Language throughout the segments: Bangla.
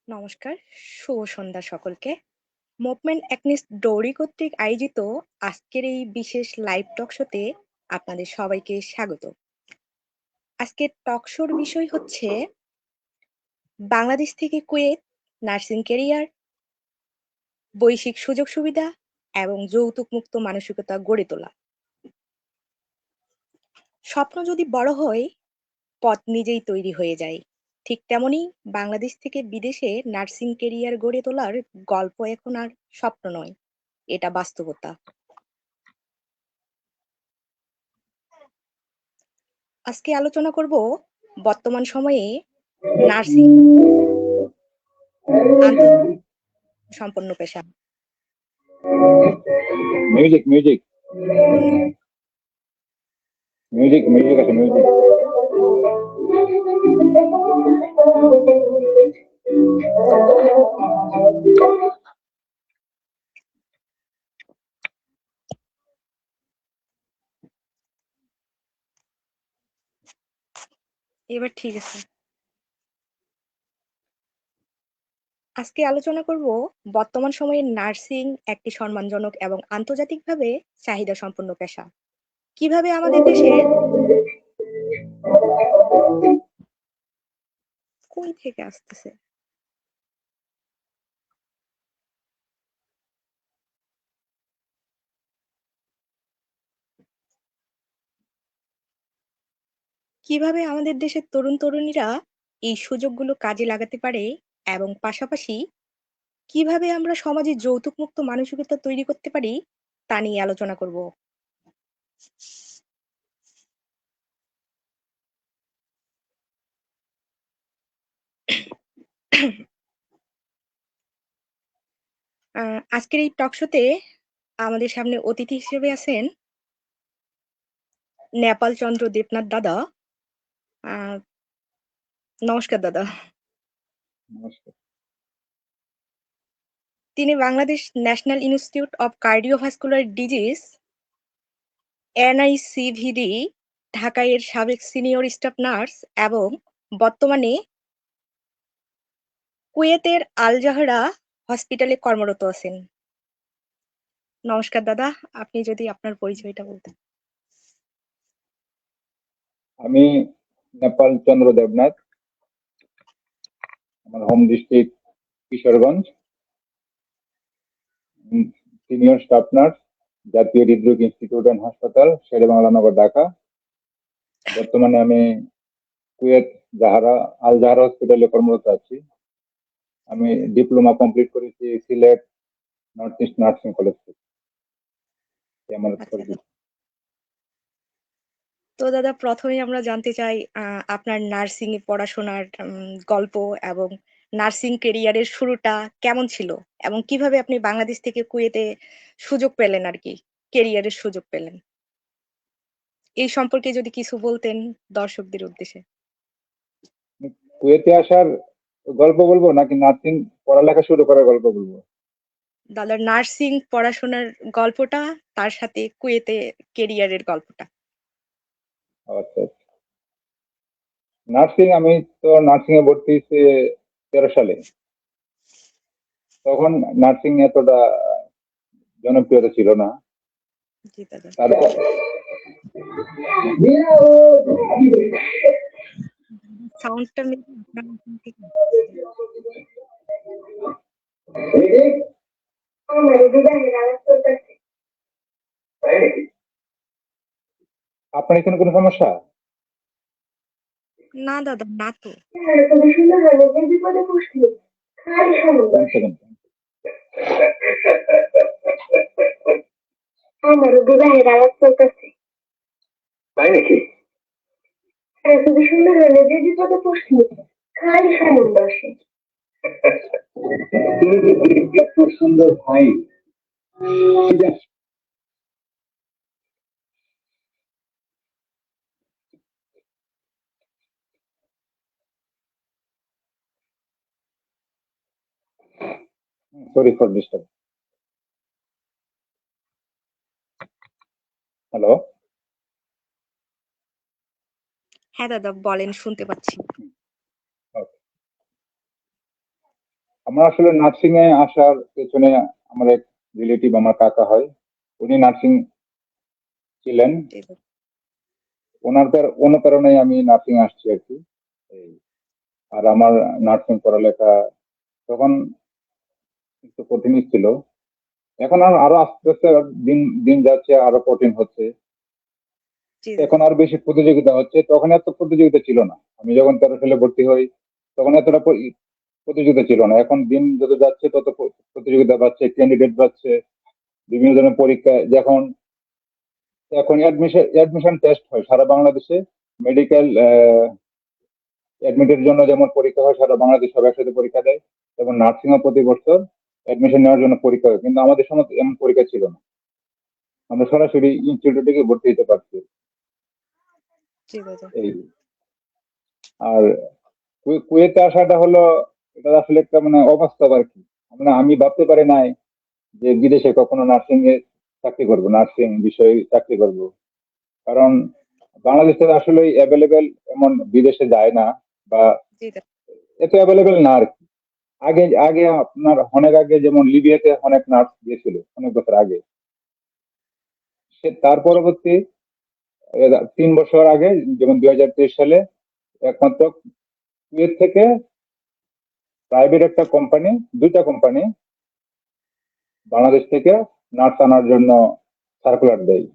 নমস্কার, শুভ সন্ধ্যা সকলকে। মুভমেন্ট অ্যাগনিস্ট ডৌরি কর্তৃক আয়োজিত আজকের এই বিশেষ লাইভ টক শোতে আপনাদের সবাইকে স্বাগত। আজকের টক শোর বিষয় হচ্ছে বাংলাদেশ থেকে কুয়েত নার্সিং ক্যারিয়ার, বৈশ্বিক সুযোগ সুবিধা এবং যৌতুক মুক্ত মানসিকতা গড়ে তোলা। স্বপ্ন যদি বড় হয়, পথ নিজেই তৈরি হয়ে যায়। ঠিক তেমনি বাংলাদেশ থেকে বিদেশে নার্সিং ক্যারিয়ার গড়ে তোলার গল্প এখন আর স্বপ্ন নয়, এটা বাস্তবতা। আজকে আলোচনা করব বর্তমান সময়ে নার্সিং সম্পন্ন পেশা। মিউজিক মিউজিক মিউজিক মিউজিক আছে মিউজিক। এবার ঠিক আছে। আজকে আলোচনা করব বর্তমান সময়ে নার্সিং একটি সম্মানজনক এবং আন্তর্জাতিকভাবে চাহিদা সম্পন্ন পেশা। কিভাবে আমাদের দেশে কই থেকে আসতেছে কিভাবে আমাদের দেশের তরুণ তরুণীরা এই সুযোগগুলো কাজে লাগাতে পারে এবং পাশাপাশি কিভাবে আমরা সমাজে যৌতুক মুক্ত মানসিকতা তৈরি করতে পারি তা নিয়ে আলোচনা করব। আজকের এই টক শোতে আমাদের সামনে অতিথি হিসেবে আছেন নেপাল চন্দ্র দেবনাথ দাদা। নমস্কার দাদা। নমস্কার। তিনি Bangladesh national institute of cardiovascular disease NICVD Dhaka এর সাবেক সিনিয়র স্টাফ নার্স এবং বর্তমানে কুয়েতের আল জাহরা হসপিটালে কর্মরত আছেন। নমস্কার দাদা, আপনি যদি আপনার পরিচয়টা বলতেন। আমি নেপাল চন্দ্র দেবনাথ, আমার home district Kishoreganj, senior staff nurse, জাতীয় হৃদরোগ ইনস্টিটিউট অ্যান্ড হাসপাতাল, শেরেবাংলা নগর, ঢাকা। বর্তমানে আমি কুয়েত আল জাহারা হসপিটালে কর্মরত আছি। আমি ডিপ্লোমা কমপ্লিট করেছি Sylhet north east nursing college থেকে। আমার পরিচিত। তো দাদা, প্রথমে আমরা জানতে চাই আপনার নার্সিং এ পড়াশোনার গল্প এবং নার্সিং ক্যারিয়ারের শুরুটা কেমন ছিল এবং কিভাবে আপনি বাংলাদেশ থেকে কুয়েতে সুযোগ পেলেন, আর কি ক্যারিয়ারের সুযোগ পেলেন, এই সম্পর্কে যদি কিছু বলতেন দর্শকদের উদ্দেশ্যে। কুয়েতে আসার গল্প বলবো নাকি নার্সিং পড়ালেখা শুরু করার গল্প বলবো? দাদা, নার্সিং পড়াশোনার গল্পটা, তার সাথে কুয়েতে ক্যারিয়ারের গল্পটা। আচ্ছা, নার্সিং আমি তো নার্সিং এ ভর্তি হয়েছি 13 সালে। তখন নার্সিং এতটা জনপ্রিয়তা ছিল না। জি দাদা। তারপর সাউন্ডটা আপনার এখানে কোনো সমস্যা? না দাদা, না তো। আমার বিবাহের আলাপ চলতেছে, তাই নাকি? খুবই সুন্দর হলে যে বিপদে পড়ছি খালি সম্বন্ধ আসে। তুমি দেখতে খুব সুন্দর ভাই। Sorry for disturb. হ্যালো। হ্যাঁ দাদা বলেন, শুনতে পাচ্ছি। আমার আসলে নার্সিং এ আসার পেছনে আমার এক রিলেটিভ, আমার কাকা হয়, উনি নার্সিং ছিলেন। জি দাদা। ওনার অনুপ্রেরণায় আমি নার্সিং আসছি আর কি। এই, আর আমার নার্সিং পড়ালেখা তখন একটু কঠিন ছিল। এখন আর আরো আস্তে আস্তে দিন দিন যাচ্ছে, আরো কঠিন হচ্ছে। জি দাদা। এখন আর বেশি প্রতিযোগিতা হচ্ছে, তখন এত প্রতিযোগিতা ছিল না। আমি যখন 13 সালে ভর্তি হই তখন এতটা প্রতিযোগিতা ছিল না। এখন দিন যত যাচ্ছে তত প্রতিযোগিতা বাড়ছে, ক্যান্ডিডেট বাড়ছে, বিভিন্ন ধরনের পরীক্ষা। যখন এখন অ্যাডমিশন টেস্ট হয় সারা বাংলাদেশে, মেডিকেল অ্যাডমিটের জন্য যেমন পরীক্ষা হয় সারা বাংলাদেশ সব একসাথে পরীক্ষা দেয়, এবং নার্সিং ও প্রতি বছর অ্যাডমিশন নেওয়ার জন্য পরীক্ষা হয়। কিন্তু আমাদের সময় এমন পরীক্ষা ছিল না, আমরা সরাসরি ইনস্টিটিউটে গিয়ে ভর্তি হতে পারছি। জি দাদা। এই, আর কুয়েতে আসাটা হলো, এটা আসলে একটা মানে অবাস্তব আর কি। মানে আমি ভাবতে পারি নাই যে বিদেশে কখনো নার্সিং এ চাকরি করব, নার্সিং বিষয়ে চাকরি করব। কারণ বাংলাদেশে আসলে অ্যাভেলেবেল এমন বিদেশে যায় না, বা জি দাদা। এত অ্যাভেলেবেল না আর কি। আগে আগে আপনার অনেক আগে যেমন লিবিয়াতে অনেক নার্স গিয়েছিল অনেক বছর আগে। সে তার পরবর্তী 3 বছর আগে, যেমন 2023 সালে, একমাত্র কুয়েত থেকে প্রাইভেট একটা কোম্পানি, দুইটা কোম্পানি বাংলাদেশ থেকে নার্স আনার জন্য সার্কুলার দেয়।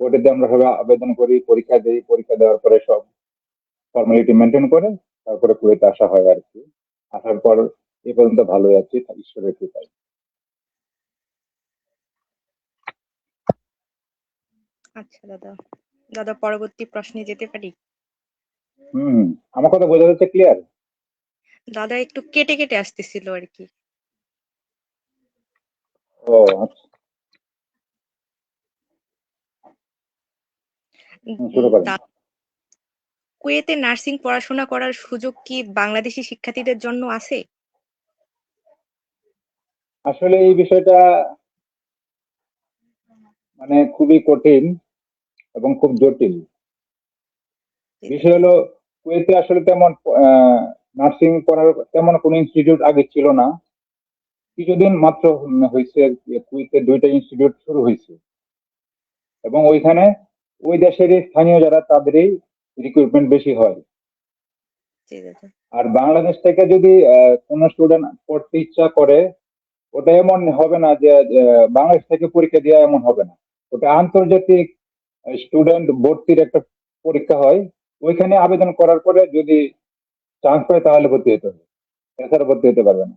ওটাতে আমরা সবাই আবেদন করি, পরীক্ষা দিই, পরীক্ষা দেওয়ার পরে সব ফর্মালিটি মেনটেন করে তারপরে কুয়েতে আসা হয় আর কি। আসার পর এ পর্যন্ত ভালোই আছি ঈশ্বরের কৃপায়। আচ্ছা দাদা। দাদা, পরবর্তী প্রশ্নে যেতে পারি? হম, আমার কথা বোঝা যাচ্ছে ক্লিয়ার? দাদা, একটু কেটে কেটে আসতেছিল আর কি। ও আচ্ছা, শুরু করেন। কুয়েতে নার্সিং পড়াশোনা করার সুযোগ কি বাংলাদেশি শিক্ষার্থীদের জন্য আছে? আসলে এই বিষয়টা মানে খুবই কঠিন এবং খুব জটিল। জি বিষয় দাদা। হলো, কুয়েতে আসলে তেমন নার্সিং পড়ার তেমন কোনো ইনস্টিটিউট আগে ছিল না। কিছুদিন মাত্র হয়েছে কুয়েতে 2টা ইনস্টিটিউট শুরু হয়েছে, এবং ওইখানে ওই দেশের স্থানীয় যারা তাদেরই রিক্রুটমেন্ট বেশি হয়। জি দাদা। আর বাংলাদেশ থেকে যদি কোনো স্টুডেন্ট পড়তে ইচ্ছা করে, ওটা এমন হবে না যে বাংলাদেশ থেকে পরীক্ষা দেওয়া, এমন হবে না। ওটা আন্তর্জাতিক স্টুডেন্ট ভর্তির একটা পরীক্ষা হয়। ওইখানে আবেদন করার পরে যদি চান্স পায় তাহলে ভর্তি হতে হবে, এছাড়া ভর্তি হতে পারবে না।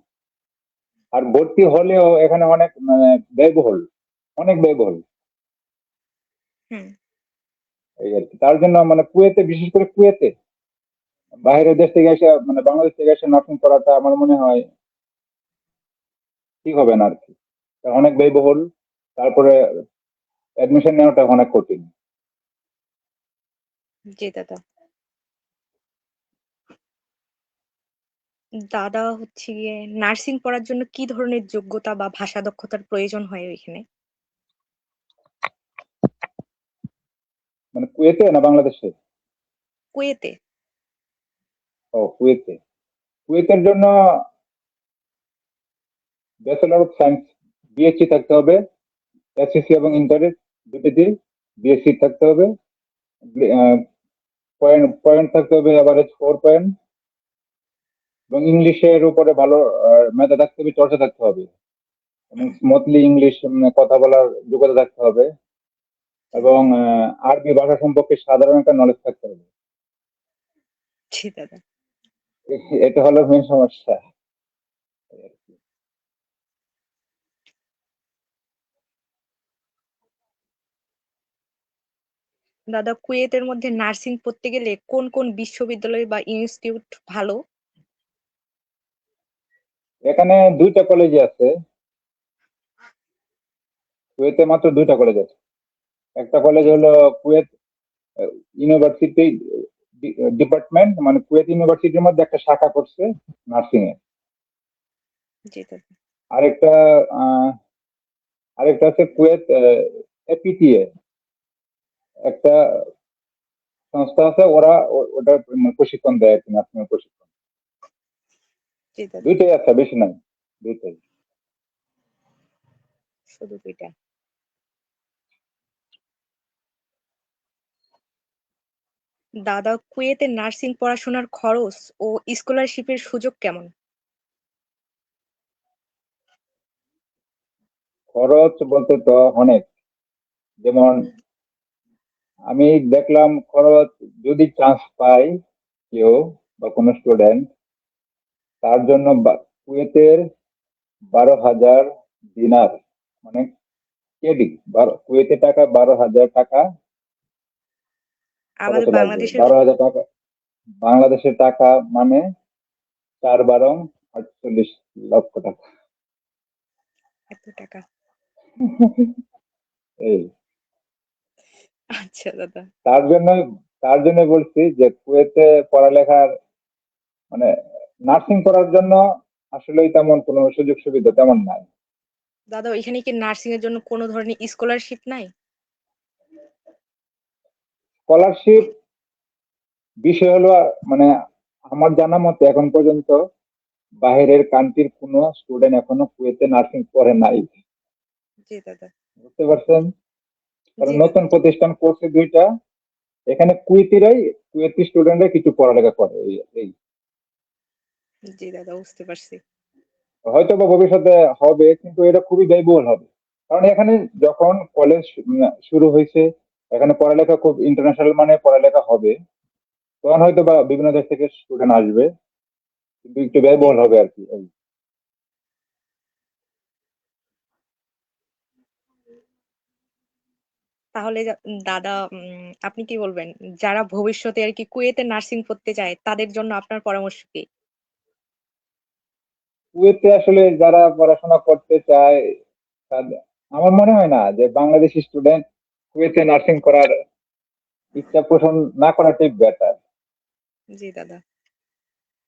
আর ভর্তি হলেও এখানে অনেক মানে ব্যয়বহুল, অনেক ব্যয়বহুল। হুম। এই আর কি। তার জন্য মানে কুয়েতে, বিশেষ করে কুয়েতে বাইরের দেশ থেকে এসে মানে বাংলাদেশ থেকে এসে নার্সিং করাটা আমার মনে হয় ঠিক হবে না আর কি। কারণ অনেক ব্যয়বহুল, তারপরে অ্যাডমিশন নেওয়াটা অনেক কঠিন। জি দাদা। দাদা, হচ্ছে গিয়ে নার্সিং পড়ার জন্য কি ধরনের যোগ্যতা বা ভাষা দক্ষতার প্রয়োজন হয় ওইখানে? মানে কুয়েতে না বাংলাদেশে? কুয়েতে। ও কুয়েতে। কুয়েতের জন্য ব্যাচেলর অফ সায়েন্স, বিএসসি থাকতে হবে। এসএসসি এবং ইন্টারে দুটিতে বিএসসি থাকতে হবে। পয়েন্ট পয়েন্ট থাকতে হবে এভারেজ 4 পয়েন্ট, এবং ইংলিশের উপরে ভালো মেধা থাকতে হবে, চর্চা থাকতে হবে, এবং হুম। স্মুথলি ইংলিশ কথা বলার যোগ্যতা থাকতে হবে, জি এবং দাদা। আরবি ভাষা সম্পর্কে সাধারণ একটা নলেজ থাকতে হবে। জি দাদা। এটা হলো মেন সমস্যা। দাদা, কুয়েতের মধ্যে নার্সিং পড়তে গেলে কোন কোন বিশ্ববিদ্যালয় বা ইনস্টিটিউট ভালো? এখানে 2টা কলেজে আছে, কুয়েতে মাত্র 2টা কলেজ আছে। একটা কলেজ জি হলো কুয়েত ইউনিভার্সিটি ডিপার্টমেন্ট, মানে কুয়েত ইউনিভার্সিটির মধ্যে একটা শাখা করছে নার্সিং এ। জি দাদা। আরেকটা আহ, আরেকটা আছে কুয়েত এপিটিএ, একটা সংস্থা আছে, ওরা ওটা প্রশিক্ষণ দেয় আর কি, নার্সিং এর প্রশিক্ষণ। জি দাদা, দুইটাই আছে, বেশি নাই, দুইটাই। শুধু ২টা। দাদা, কুয়েতে নার্সিং পড়াশোনার খরচ ও স্কলারশিপের সুযোগ কেমন? খরচ বলতে তো অনেক, যেমন আমি দেখলাম খরচ, যদি চান্স পাই কেউ বা কোনো স্টুডেন্ট, তার জন্য কুয়েতের 12,000 দিনার, মানে কেডি, কুয়েতে টাকা 12,000 টাকা খরচ আমাদের লাগবে। বাংলাদেশের 12,000 টাকা বাংলাদেশের টাকা মানে 4 12 48 লক্ষ টাকা। এত টাকা? এই, আচ্ছা দাদা। তার জন্য তার জন্য বলছি যে কুয়েতে পড়ালেখার, মানে নার্সিং করার জন্য আসলেই তেমন কোনো সুযোগ সুবিধা তেমন নাই। দাদা, ওইখানে কি নার্সিং এর জন্য কোনো ধরনের স্কলারশিপ নাই? স্কলারশিপ বিষয় হলো, মানে আমার জানা মতে এখন পর্যন্ত বাইরের কান্ট্রির কোনো স্টুডেন্ট এখনো কুয়েতে নার্সিং পড়ে নাই। জি দাদা। বুঝতে পারছেন? কারণ জি নতুন দাদা। প্রতিষ্ঠান করছে দুইটা, এখানে কুয়েতি স্টুডেন্টরা কিছু পড়ালেখা করে, এই জি দাদা, বুঝতে পারছি। হয়তো বা ভবিষ্যতে হবে, কিন্তু এটা খুবই ব্যয়বহুল হবে। কারণ এখানে যখন কলেজ শুরু হয়েছে, এখানে পড়ালেখা খুব ইন্টারন্যাশনাল মানে পড়ালেখা হবে, তখন হয়তো বা বিভিন্ন দেশ থেকে স্টুডেন্ট আসবে, কিন্তু একটু জি ব্যয়বহুল হবে দাদা। আর কি। তাহলে দাদা, আপনি কি বলবেন? যারা ভবিষ্যতে আরকি কুয়েতে নার্সিং পড়তে চায় তাদের জন্য আপনার পরামর্শ কি? কুয়েতে আসলে যারা পড়াশোনা করতে চায়, আমার মনে হয় না যে বাংলাদেশি স্টুডেন্ট কুয়েতে নার্সিং করার ইচ্ছা পোষণ না করাটাই বেটার। জি দাদা।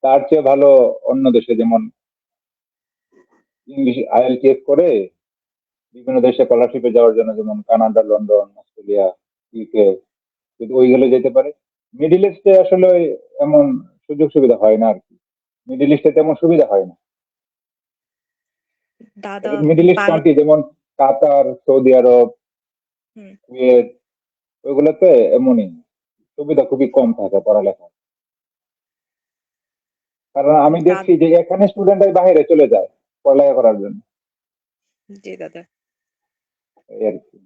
তার চেয়ে ভালো অন্য দেশে, যেমন ইংলিশ IELTS করে বিভিন্ন দেশে স্কলারশিপে যাওয়ার জন্য, যেমন কানাডা, লন্ডন, অস্ট্রেলিয়া, UK, যদি ওইগুলো যেতে পারে। মিডিল ইস্টে আসলে এমন সুযোগ সুবিধা হয় না আর কি, মিডিল ইস্টে তেমন সুবিধা হয় না। দাদা, মিডিল ইস্ট বাং কান্ট্রি যেমন কাতার, সৌদি আরব, হুম, কুয়েত, ওইগুলোতে এমনই সুবিধা খুবই কম থাকে পড়ালেখা। কারণ আমি দেখছি যে এখানে স্টুডেন্টরা বাইরে চলে যায় পড়ালেখা করার জন্য, জি দাদা। এই আর কি।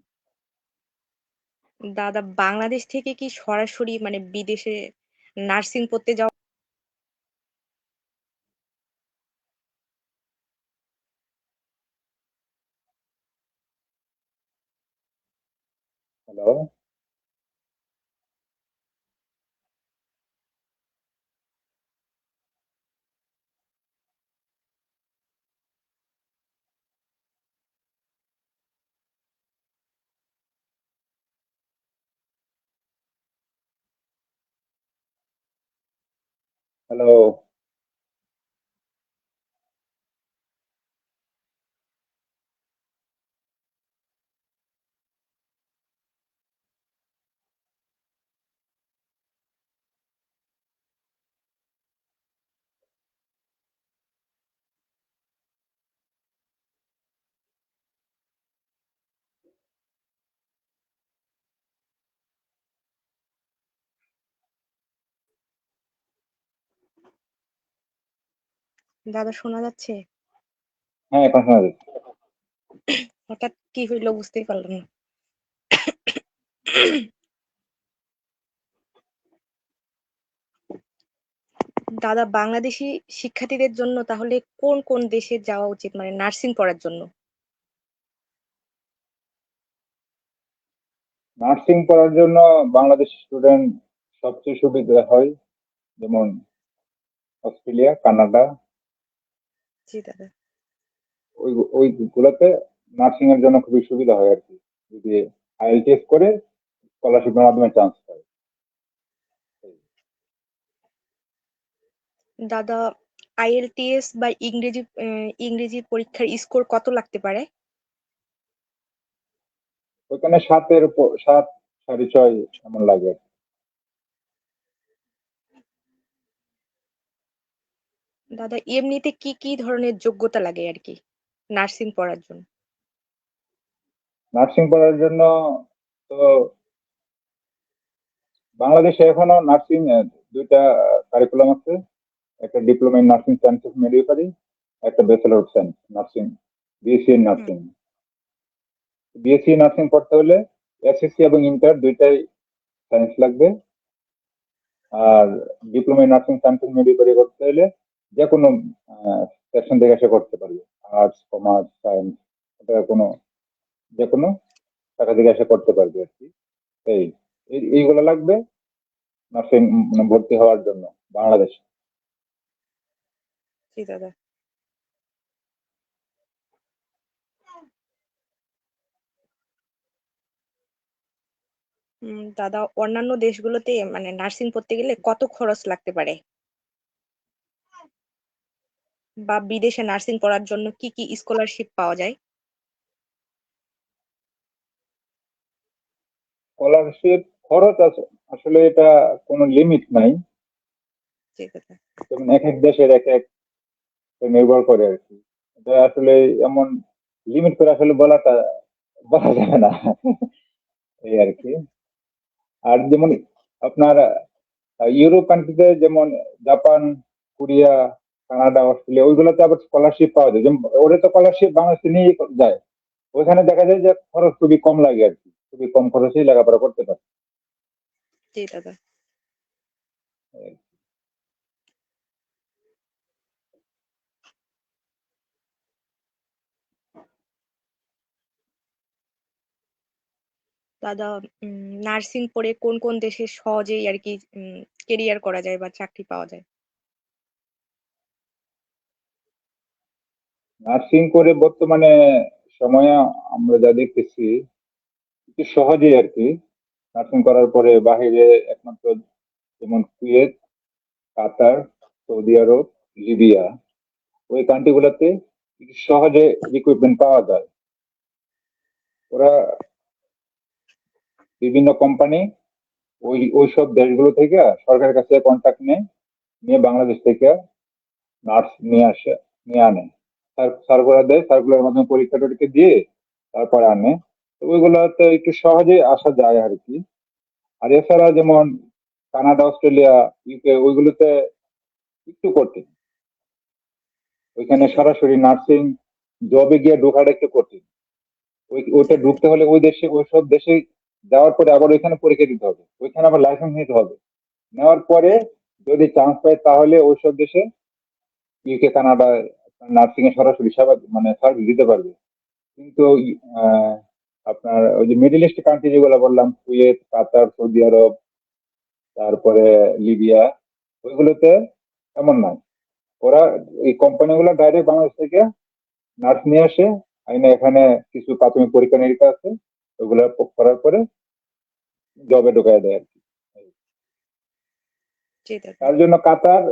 দাদা, বাংলাদেশ থেকে কি সরাসরি মানে বিদেশে নার্সিং পড়তে যাওয়া? হ্যালো, হ্যালো, দাদা, শোনা যাচ্ছে? হ্যাঁ এখন শোনা যাচ্ছে। হঠাৎ কি হইল বুঝতেই পারলাম না। দাদা, বাংলাদেশী শিক্ষার্থীদের জন্য তাহলে কোন কোন দেশে যাওয়া উচিত মানে নার্সিং পড়ার জন্য? নার্সিং পড়ার জন্য বাংলাদেশ স্টুডেন্ট সবচেয়ে সুবিধা হয়, যেমন অস্ট্রেলিয়া, কানাডা, জি দাদা। ওই ওইগুলোতে নার্সিং এর জন্য খুবই সুবিধা হয় আর কি, যদি IELTS করে স্কলারশিপের মাধ্যমে চান্স পায়। দাদা, IELTS বা ইংরেজি পরীক্ষার স্কোর কত লাগতে পারে? ওইখানে 7-এর উপর, 7 6.5 এমন লাগে আর কি। দাদা এমনিতে কি কি ধরনের যোগ্যতা লাগে আর কি নার্সিং পড়ার জন্য? নার্সিং পড়ার জন্য তো বাংলাদেশে এখনো নার্সিং দুইটা কারিকুলাম আছে। একটা diploma in nursing sciences midwifery, একটা bachelor of science nursing, BSc in hmm. Nursing. BSc nursing পড়তে হলে এসএসসি এবং ইন্টার দুইটাই সায়েন্স লাগবে। আর diploma in nursing sciences midwifery করতে হলে যে কোনো সেকশন থেকে এসে করতে পারবে, আর্টস, কমার্স, সায়েন্স, এটা কোনো যে কোনো শাখা থেকে এসে করতে পারবে আর কি। এই এইগুলো লাগবে নার্সিং মানে ভর্তি হওয়ার জন্য বাংলাদেশে। জি দাদা। দাদা অন্যান্য দেশগুলোতে মানে নার্সিং পড়তে গেলে কত খরচ লাগতে পারে, বা বিদেশে নার্সিং পড়ার জন্য কি কি স্কলারশিপ পাওয়া যায়? স্কলারশিপ খরচ আছে, আসলে এটা কোনো লিমিট নাই। জি দাদা। যেমন এক এক দেশের এক এক নির্ভর করে আর কি। এটা আসলে এমন লিমিট করে আসলে বলা যাবে না এই আর কি। আর যেমন আপনার ইউরোপ কান্ট্রিতে যেমন জাপান, কোরিয়া, কানাডা, অস্ট্রেলিয়া, ওইগুলোতে আবার স্কলারশিপ পাওয়া যায়। যেমন ওরা তো স্কলারশিপ বাংলাদেশে নিয়ে যায়, ওইখানে দেখা যায় যে খরচ খুবই কম লাগে আর কি, খুবই কম খরচেই লেখাপড়া করতে পারে। জি দাদা। দাদা নার্সিং পড়ে কোন কোন দেশে সহজেই আর কি কেরিয়ার করা যায় বা চাকরি পাওয়া যায়? নার্সিং করে বর্তমানে সময়ে আমরা যা দেখতেছি একটু সহজেই আর কি। নার্সিং করার পরে বাহিরে একমাত্র যেমন কুয়েত, কাতার, সৌদি আরব, লিবিয়া, ওই কান্ট্রি গুলোতে একটু সহজে রিক্রুটমেন্ট পাওয়া যায়। ওরা বিভিন্ন কোম্পানি ওই সব দেশগুলো থেকে সরকারের কাছে কন্ট্যাক্ট নেয়, নিয়ে বাংলাদেশ থেকে নার্স নিয়ে আনে। সার্কুলার দেয়, সার্কুলার মাধ্যমে পরীক্ষা টরীক্ষা দিয়ে তারপরে আনে। তো ওইগুলোতে একটু সহজে আসা যায় আর কি। আর এছাড়া যেমন কানাডা, অস্ট্রেলিয়া, ইউকে, ওইগুলোতে একটু কঠিন। ওইখানে জি দাদা। সরাসরি নার্সিং জবে গিয়ে ঢোকাটা একটু কঠিন। জি ওইটা দাদা। ঢুকতে হলে ওই দেশে, ওই সব দেশে যাওয়ার পরে আবার ওইখানে পরীক্ষা দিতে হবে, ওইখানে আবার লাইসেন্স নিতে হবে। নেওয়ার পরে যদি চান্স পায় তাহলে ওই সব দেশে, ইউকে, কানাডায় নার্সিং এ সরাসরি সেবা মানে সার্ভিস দিতে পারবে। কিন্তু আহ, আপনার ওই যে মিডল ইস্ট কান্ট্রি যেগুলো বললাম, কুয়েত, কাতার, সৌদি আরব, তারপরে লিবিয়া, ওইগুলোতে এমন নয়। ওরা এই কোম্পানিগুলো ডাইরেক্ট বাংলাদেশ থেকে নার্স নিয়ে আসে, আইনে এখানে কিছু প্রাথমিক পরীক্ষা নিরীক্ষা আছে, ওগুলো করার পরে জবে ঢোকায় দেয় আর কি। জি দাদা। তার জন্য কাতার,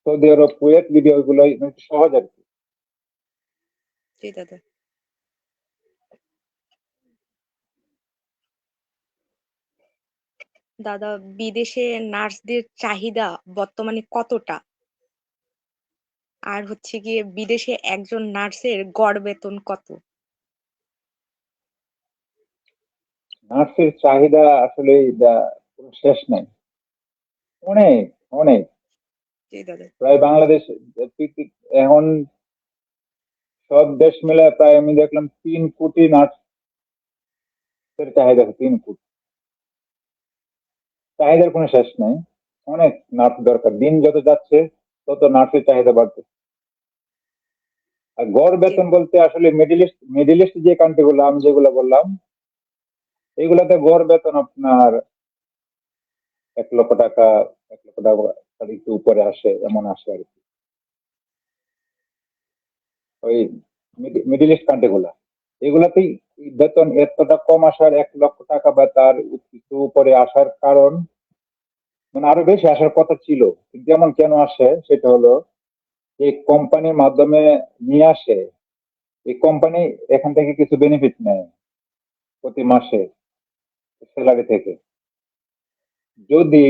সৌদি আরব, কুয়েত, লিবিয়া, ওইগুলো একটু সহজ আর কি। জি দাদা। দাদা বিদেশে নার্সদের চাহিদা বর্তমানে কতটা, আর হচ্ছে গিয়ে বিদেশে একজন নার্সের গড় বেতন কত? নার্সের চাহিদা আসলে কোনো শেষ নাই, অনেক অনেক। জি দাদা। প্রায় বাংলাদেশ এখন সব দেশ মিলে প্রায় আমি দেখলাম 3 কোটি নার্সের চাহিদা আছে, 3 কোটি। চাহিদার কোনো শেষ নাই, অনেক নার্স দরকার। দিন যত যাচ্ছে তত নার্সের চাহিদা বাড়ছে। আর গড় জি বেতন বলতে আসলে মিডিল ইস্ট যে কান্ট্রি গুলো আমি যেগুলো বললাম, এইগুলাতে গড় বেতন আপনার 1 লক্ষ টাকা, 1 লক্ষ টাকা তার একটু উপরে আসে, এমন আসে আর কি। ওই মিডিল ইস্ট কান্ট্রি গুলা, এগুলাতেই বেতন এতটা কম আসার, 1 লক্ষ টাকা বা তার একটু উপরে আসার কারণ, মানে আরো বেশি আসার কথা ছিল, কিন্তু এমন কেন আসে সেটা হলো এই কোম্পানির মাধ্যমে নিয়ে আসে। এই কোম্পানি এখান থেকে কিছু বেনিফিট নেয় প্রতি মাসে স্যালারি থেকে। যদি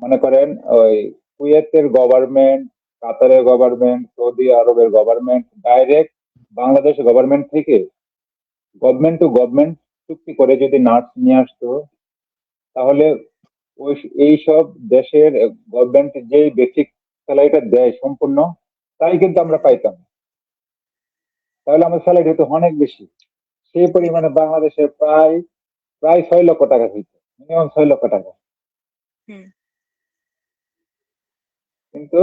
মনে করেন ওই কুয়েতের গভর্নমেন্ট, কাতারের গভর্নমেন্ট, সৌদি আরবের গভর্নমেন্ট ডাইরেক্ট বাংলাদেশ গভর্নমেন্ট থেকে গভর্নমেন্ট টু গভর্নমেন্ট চুক্তি করে যদি নার্স নিয়ে আসতো, তাহলে ওই এইসব দেশের গভর্নমেন্ট যে বেসিক স্যালারিটা দেয় সম্পূর্ণ, তাই কিন্তু আমরা পাইতাম। তাহলে আমাদের স্যালারি হতো অনেক বেশি। সেই পরিমাণে বাংলাদেশে প্রায় প্রায় 6 লক্ষ টাকা হইতো, মিনিমাম 6 লক্ষ টাকা। হুম। কিন্তু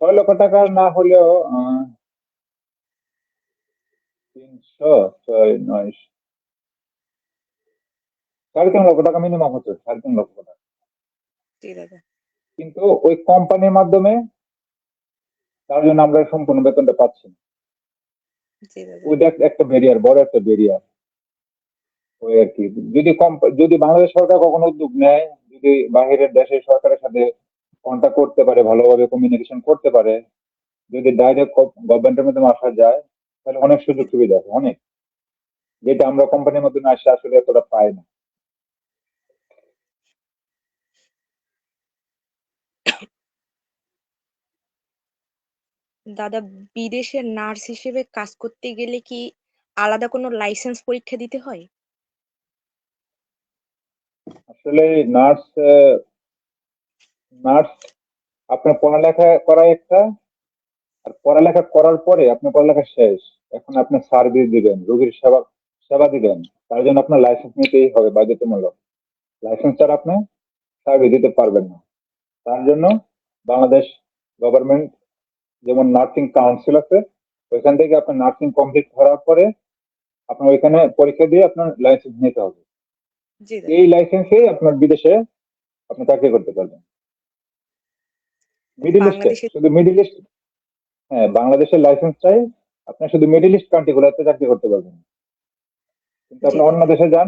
6 লক্ষ টাকা না হলেও 300, 6, 9, 3.5 লক্ষ টাকা মিনিমাম হতো, 3.5 লক্ষ টাকা। জি দাদা। কিন্তু ওই কোম্পানির মাধ্যমে তার জন্য আমরা সম্পূর্ণ বেতনটা পাচ্ছি না। জি দাদা। ওইটা একটা ব্যারিয়ার, বড় একটা ব্যারিয়ার। ওই আর কি, যদি বাংলাদেশ সরকার কখনো উদ্যোগ নেয়, যদি বাহিরের দেশের সরকারের সাথে কন্ট্যাক্ট করতে পারে, ভালোভাবে কমিউনিকেশন করতে পারে, যদি ডাইরেক্ট গভর্নমেন্টের মাধ্যমে আসা যায়, তাহলে অনেক সুযোগ সুবিধা আছে, অনেক, যেটা আমরা কোম্পানির মাধ্যমে আসে আসলে এতটা পাই না। দাদা, বিদেশে নার্স হিসেবে কাজ করতে গেলে কি আলাদা কোনো লাইসেন্স পরীক্ষা দিতে হয়? আসলে নার্স নার্স আপনার পড়ালেখা করা একটা, আর পড়ালেখা করার পরে আপনার পড়ালেখা শেষ, এখন আপনি সার্ভিস দিবেন, রোগীর সেবা সেবা দিবেন, তার জন্য আপনার লাইসেন্স নিতেই হবে বাধ্যতামূলক। লাইসেন্স ছাড়া আপনি সার্ভিস দিতে পারবেন না। তার জন্য বাংলাদেশ গভর্নমেন্ট যেমন নার্সিং কাউন্সিল আছে, ওইখান থেকে আপনার নার্সিং কমপ্লিট করার পরে আপনার ওইখানে পরীক্ষা দিয়ে আপনার লাইসেন্স নিতে হবে। জি দাদা। এই লাইসেন্সে আপনার বিদেশে আপনি চাকরি করতে পারবেন। মিডিল ইস্টে, বাংলাদেশে। শুধু মিডিল ইস্ট, হ্যাঁ বাংলাদেশের লাইসেন্স চাই, আপনি শুধু মিডিল ইস্ট কান্ট্রি গুলোতে চাকরি করতে পারবেন। কিন্তু জি আপনি অন্য দাদা। দেশে যান,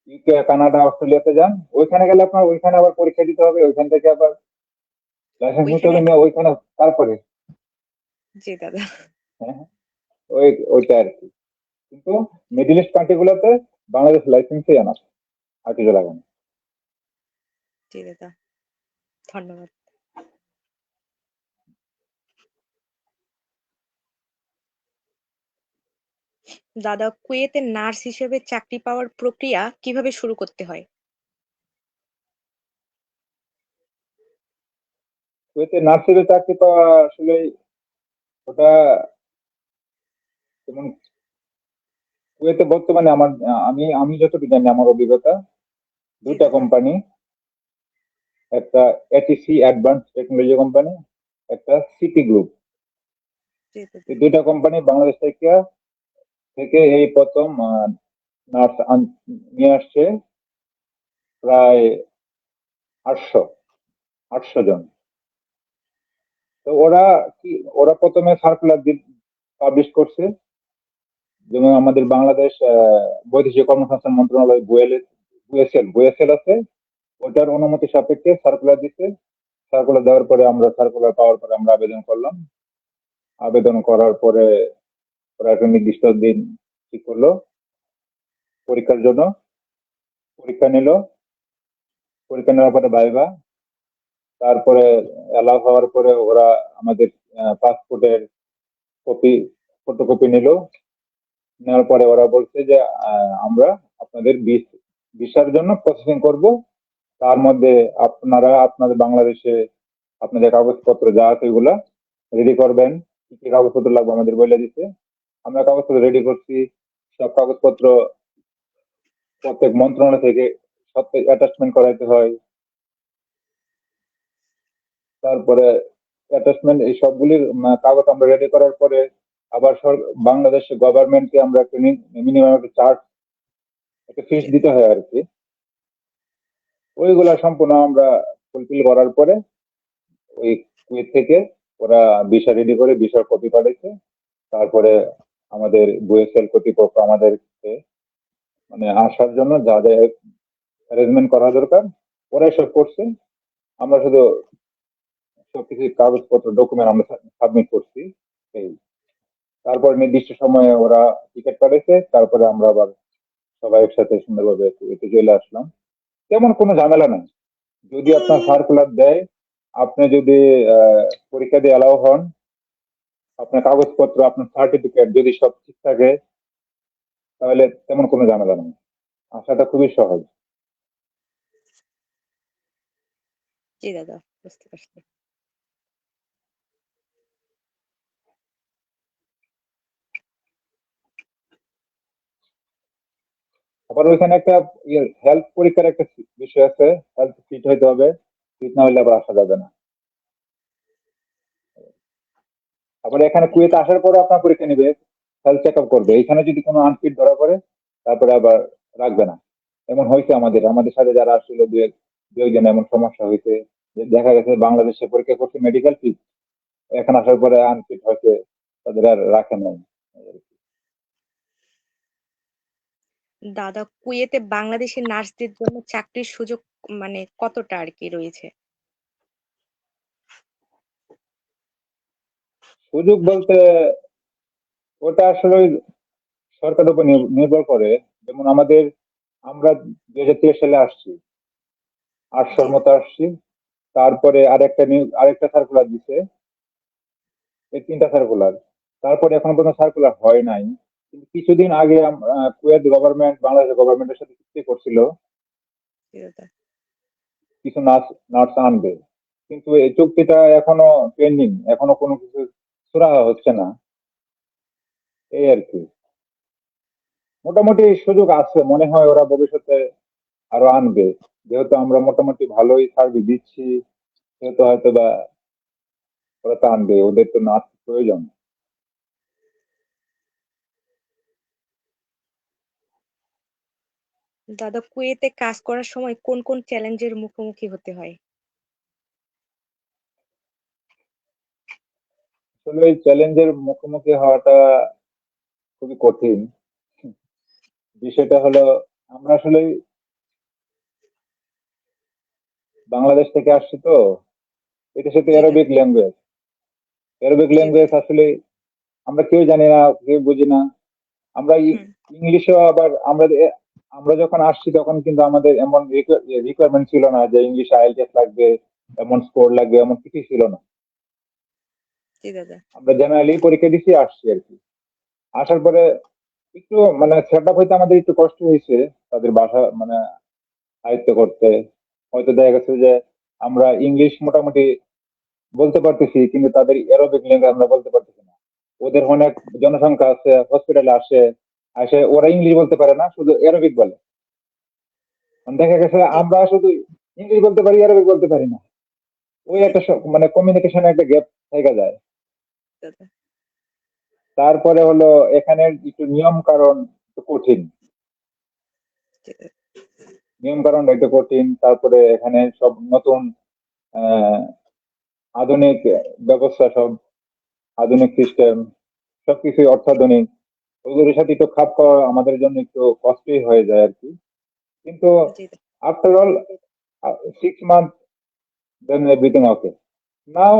ইউকে, কানাডা, অস্ট্রেলিয়াতে যান, ওইখানে গেলে আপনার ওইখানে আবার পরীক্ষা দিতে হবে, ওইখান থেকে আবার লাইসেন্স নিতে ওইখানে। হবে, নিয়ে ওইখানে তারপরে। জি দাদা। হ্যাঁ হ্যাঁ, ওইটা আর কি। কিন্তু মিডিল ইস্ট কান্ট্রি গুলোতে বাংলাদেশ লাইসেন্সই আনা, আর কিছু লাগে না। জি দাদা, ধন্যবাদ। দাদা, কুয়েতে নার্স হিসেবে চাকরি পাওয়ার প্রক্রিয়া কিভাবে শুরু করতে হয়? কুয়েতে নার্সের চাকরি পাওয়া আসলে ওটা যেমন কুয়েতে বর্তমানে আমার, আমি যতটুকু জানি, আমার অভিজ্ঞতা, জি দুইটা দাদা। কোম্পানি, একটা এটিসি অ্যাডভান্স টেকনোলজি কোম্পানি, একটা সিটি গ্রুপ, জি দাদা। এই দুইটা কোম্পানি বাংলাদেশ থেকে থেকে এই প্রথম নার্স নিয়ে আসছে, প্রায় 800 800 জন। তো ওরা কি, ওরা প্রথমে সার্কুলার পাবলিশ করছে, যেমন আমাদের বাংলাদেশ বৈদেশিক কর্মসংস্থান মন্ত্রণালয়, বুয়েসেল আছে, ওটার অনুমতি সাপেক্ষে সার্কুলার দিচ্ছে। সার্কুলার দেওয়ার পরে, আমরা সার্কুলার পাওয়ার পরে আমরা আবেদন করলাম। আবেদন করার পরে ওরা একটা নির্দিষ্ট দিন ঠিক করলো পরীক্ষার জন্য। পরীক্ষা নিল, পরীক্ষা নেওয়ার পরে ভাইবা, তারপরে অ্যালাউ হওয়ার পরে ওরা আমাদের পাসপোর্টের কপি, ফটোকপি নিল। নেওয়ার পরে ওরা বলছে যে আমরা আপনাদের ভিসার জন্য প্রসেসিং করব, তার মধ্যে আপনারা আপনাদের বাংলাদেশে আপনাদের কাগজপত্র যা আছে ওইগুলা রেডি করবেন। কি কি কাগজপত্র লাগবে আমাদের বলে দিতে, আমরা কাগজপত্র রেডি করছি। সব কাগজপত্র প্রত্যেক মন্ত্রণালয় থেকে সব অ্যাটাচমেন্ট করাইতে হয়। তারপরে অ্যাটাচমেন্ট এই সবগুলির কাগজ আমরা রেডি করার পরে আবার বাংলাদেশ গভর্নমেন্টকে আমরা একটা মিনিমাম একটা চার্জ, একটা ফিস জি দিতে দাদা। হয় আর কি। ওইগুলা সম্পূর্ণ আমরা ফুলফিল করার পরে ওই কুয়েত থেকে ওরা ভিসা রেডি করে ভিসার কপি পাঠাইছে। তারপরে আমাদের বুয়েসেল কর্তৃপক্ষ আমাদেরকে মানে আসার জন্য যা যা অ্যারেঞ্জমেন্ট করা দরকার ওরা সব করছে। আমরা শুধু সবকিছু কাগজপত্র ডকুমেন্ট আমরা সাবমিট করছি। এই তারপর নির্দিষ্ট সময়ে ওরা টিকিট পাঠাইছে, তারপরে আমরা আবার সবাই একসাথে সুন্দরভাবে এতে চলে আসলাম। তেমন কোনো ঝামেলা নাই। যদি আপনার সার্কুলার দেয়, আপনি যদি পরীক্ষা দিয়ে অ্যালাউ হন, আপনার কাগজপত্র, আপনার সার্টিফিকেট যদি সব ঠিক থাকে, তাহলে তেমন কোনো ঝামেলা নেই, আসাটা খুবই সহজ। জি দাদা, বুঝতে পারছি। আবার ওইখানে একটা হেলথ পরীক্ষার একটা বিষয় আছে, হেলথ ফিট হইতে হবে, ফিট না হলে আবার আসা যাবে না। আবার এখানে কুয়েতে আসার পরে আপনার পরীক্ষা নিবে, হেলথ চেক আপ করবে, এখানে যদি কোনো আনফিট ধরা পড়ে তারপরে আবার রাখবে না। এমন হয়েছে আমাদের আমাদের সাথে যারা আসলে দু একজন এমন সমস্যা হয়েছে, যে দেখা গেছে বাংলাদেশে পরীক্ষা করছে মেডিকেল ফিট, এখানে আসার পরে আনফিট হয়েছে, তাদের আর রাখে নাই। দাদা, কুয়েতে বাংলাদেশি নার্সদের জন্য চাকরির সুযোগ মানে কতটা আর কি রয়েছে? সুযোগ বলতে ওটা আসলে ওই সরকারের উপর নির্ভর করে। যেমন আমরা 2023 সালে আসছি, 800-র জি মতো আসছি। তারপরে আরেকটা সার্কুলার দিছে, এই 3টা সার্কুলার। তারপরে এখন পর্যন্ত সার্কুলার হয় নাই। কিন্তু কিছুদিন আগে কুয়েত গভর্নমেন্ট বাংলাদেশ গভর্নমেন্টের সাথে চুক্তি করছিল, জি দাদা। কিছু নার্স নার্স আনবে। কিন্তু এই চুক্তিটা এখনো পেন্ডিং, এখনো কোনো কিছু সুরাহা হচ্ছে না, এই আর কি। মোটামুটি সুযোগ আছে, মনে হয় ওরা ভবিষ্যতে আরো আনবে। যেহেতু আমরা মোটামুটি ভালোই সার্ভিস দিচ্ছি, সেহেতু হয়তো বা ওরা তো আনবে, ওদের তো নার্স প্রয়োজন। দাদা, কুয়েতে কাজ করার সময় কোন কোন চ্যালেঞ্জের মুখোমুখি হতে হয়? আসলে এই চ্যালেঞ্জের মুখোমুখি হওয়াটা খুবই কঠিন। বিষয়টা হলো, আমরা আসলে বাংলাদেশ থেকে আসছি তো, এটা সাথে জি দাদা। অ্যারবিক জি ল্যাঙ্গুয়েজ দাদা। আসলে আমরা কেউ জানি না, কেউ বুঝি না। আমরা হুম। ইংলিশেও আবার আমরা যখন আসছি তখন কিন্তু আমাদের এমন রিকোয়ারমেন্ট ছিল না যে ইংলিশে আইএলটিএস লাগবে, এমন স্কোর লাগবে, এমন কিছু ছিল না। জি দাদা। আমরা জেনারেলি পরীক্ষা দিছি, আসছি আর কি। আসার পরে একটু মানে সেট আপ হইতে আমাদের একটু কষ্ট হয়েছে, তাদের ভাষা মানে আয়ত্ত করতে। হয়তো দেখা গেছে যে আমরা ইংলিশ মোটামুটি বলতে পারতেছি, কিন্তু তাদের অ্যারবিক ল্যাঙ্গুয়েজ আমরা বলতে পারতেছি না। ওদের অনেক জনসংখ্যা আছে, হসপিটালে আসে, ওরা ইংলিশ বলতে পারে না, শুধু অ্যারবিক বলে। মানে দেখা গেছে জি আমরা শুধু ইংলিশ বলতে পারি, অ্যারবিক বলতে পারি না। ওই একটা মানে কমিউনিকেশনে একটা গ্যাপ থেকে যায়। দাদা। তারপরে হলো এখানে একটু নিয়ম কারণ একটু কঠিন, জি দাদা। নিয়ম কারণ একটু কঠিন। তারপরে এখানে সব নতুন আহ আধুনিক ব্যবস্থা, সব আধুনিক সিস্টেম, সবকিছুই অত্যাধুনিক। ওগুলোর সাথে একটু খাপ খাওয়া আমাদের জন্য একটু কষ্টই হয়ে যায় আর কি। কিন্তু জি দাদা। After all 6 months, then everything okay. Now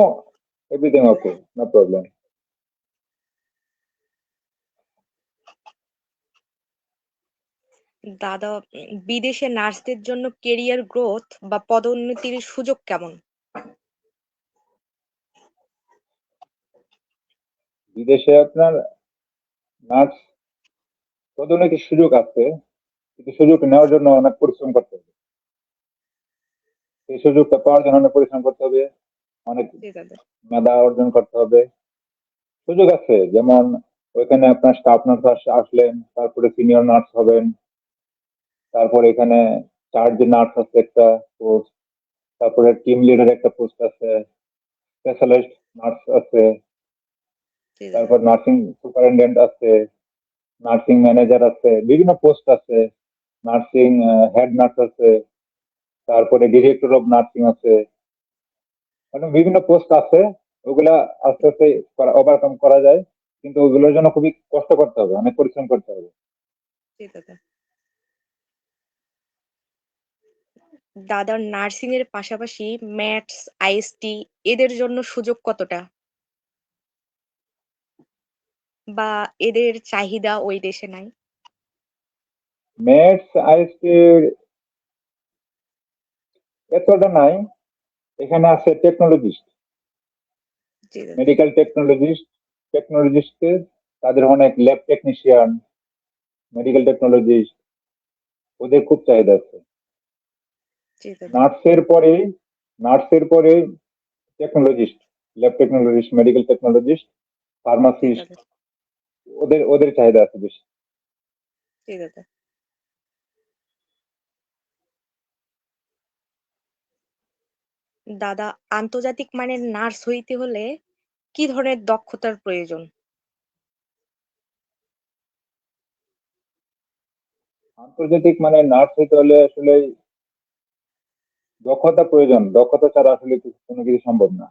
everything okay, no problem. দাদা, বিদেশে নার্সদের জন্য কেরিয়ার গ্রোথ বা পদোন্নতির সুযোগ কেমন? বিদেশে আপনার নার্স পদোন্নতির সুযোগ আছে, কিন্তু সুযোগ নেওয়ার জন্য অনেক পরিশ্রম করতে হবে। এই সুযোগটা পাওয়ার জন্য অনেক পরিশ্রম করতে হবে, অনেক জি দাদা। মেধা অর্জন করতে হবে। সুযোগ আছে, যেমন ওইখানে আপনার স্টাফ নার্স আসলেন, তারপরে সিনিয়র নার্স হবেন, তারপর এখানে চার্জ নার্স আছে একটা পোস্ট, তারপরে টিম লিডার একটা পোস্ট আছে, স্পেশালিস্ট নার্স আছে, জি দাদা। তারপর নার্সিং সুপারিনটেন্ডেন্ট আছে, নার্সিং ম্যানেজার আছে, বিভিন্ন পোস্ট আছে, নার্সিং হেড নার্স আছে, তারপরে ডিরেক্টর অফ নার্সিং আছে, মানে বিভিন্ন পোস্ট আছে। ওগুলা আস্তে আস্তে ওভারকাম করা যায়, কিন্তু ওগুলোর জন্য খুবই কষ্ট করতে হবে, অনেক পরিশ্রম করতে হবে। জি দাদা। দাদার নার্সিং এর পাশাপাশি ম্যাথস, আইএসটি এদের জন্য সুযোগ কতটা, বা এদের চাহিদা ওই দেশে নাই? ম্যাথস আইএসটি এতটা নাই, এখানে আছে টেকনোলজিস্ট, জি দাদা। মেডিকেল টেকনোলজিস্টের তাদের অনেক ল্যাব টেকনিশিয়ান, মেডিকেল টেকনোলজিস্ট, ওদের খুব চাহিদা আছে। জি দাদা। নার্সের পরে technologist, lab technologist, medical technologist, জি ফার্মাসিস্ট, দাদা। ওদের চাহিদা আছে বেশি। জি দাদা। দাদা, আন্তর্জাতিক মানের নার্স হইতে হলে কি ধরনের দক্ষতার প্রয়োজন? আন্তর্জাতিক মানে নার্স হতে হলে আসলে দক্ষতা প্রয়োজন, দক্ষতা ছাড়া আসলে কোনো কিছু সম্ভব না।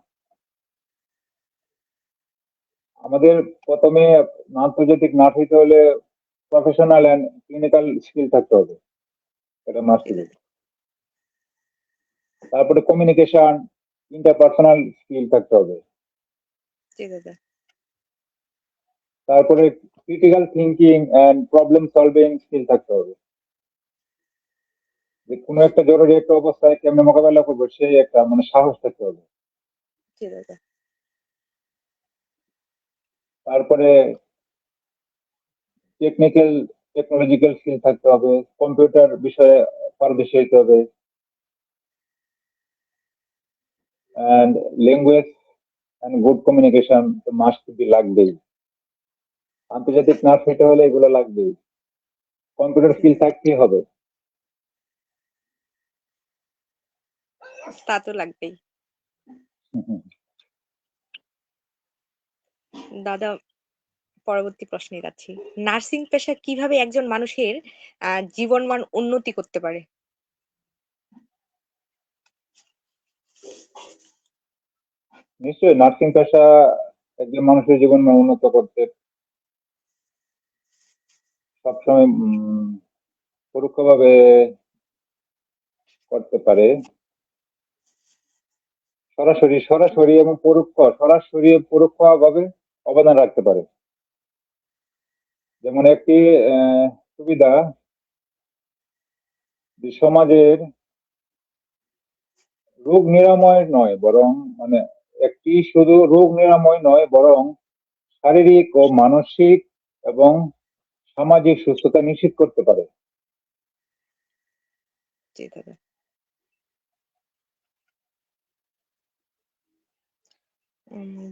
আমাদের প্রথমে আন্তর্জাতিক নার্স হইতে হলে প্রফেশনাল অ্যান্ড ক্লিনিক্যাল স্কিল থাকতে হবে, এটা মাস্ট জি বি। দাদা। তারপরে কমিউনিকেশন, ইন্টারপার্সোনাল স্কিল থাকতে হবে। জি দাদা। তারপরে critical thinking and problem solving skill থাকতে হবে, যে কোনো একটা জরুরি একটা অবস্থায় কেমনে মোকাবেলা করবো সেই একটা মানে সাহস থাকতে হবে। জি দাদা। তারপরে টেকনোলজিক্যাল স্কিল থাকতে হবে, কম্পিউটার বিষয়ে পারদর্শী হতে হবে, and language and good communication তো মাস্ট বি, লাগবেই। আন্তর্জাতিক নার্স হইতে হলে এগুলো লাগবেই। কম্পিউটার জি স্কিল দাদা। থাকতেই হবে। তা তো লাগবেই। হুম। দাদা, পরবর্তী প্রশ্নে যাচ্ছি। নার্সিং পেশা কিভাবে একজন মানুষের জীবনমান উন্নতি করতে পারে? নিশ্চয়ই নার্সিং পেশা একজন মানুষের জীবন উন্নত করতে সবসময় পরোক্ষভাবে করতে পারে, সরাসরি এবং পরোক্ষ ভাবে অবদান রাখতে পারে। যেমন একটি সুবিধা, যে সমাজের রোগ নিরাময় নয় বরং মানে একটি শুধু রোগ নিরাময় নয় বরং শারীরিক ও মানসিক এবং সামাজিক সুস্থতা নিশ্চিত করতে পারে। জি দাদা।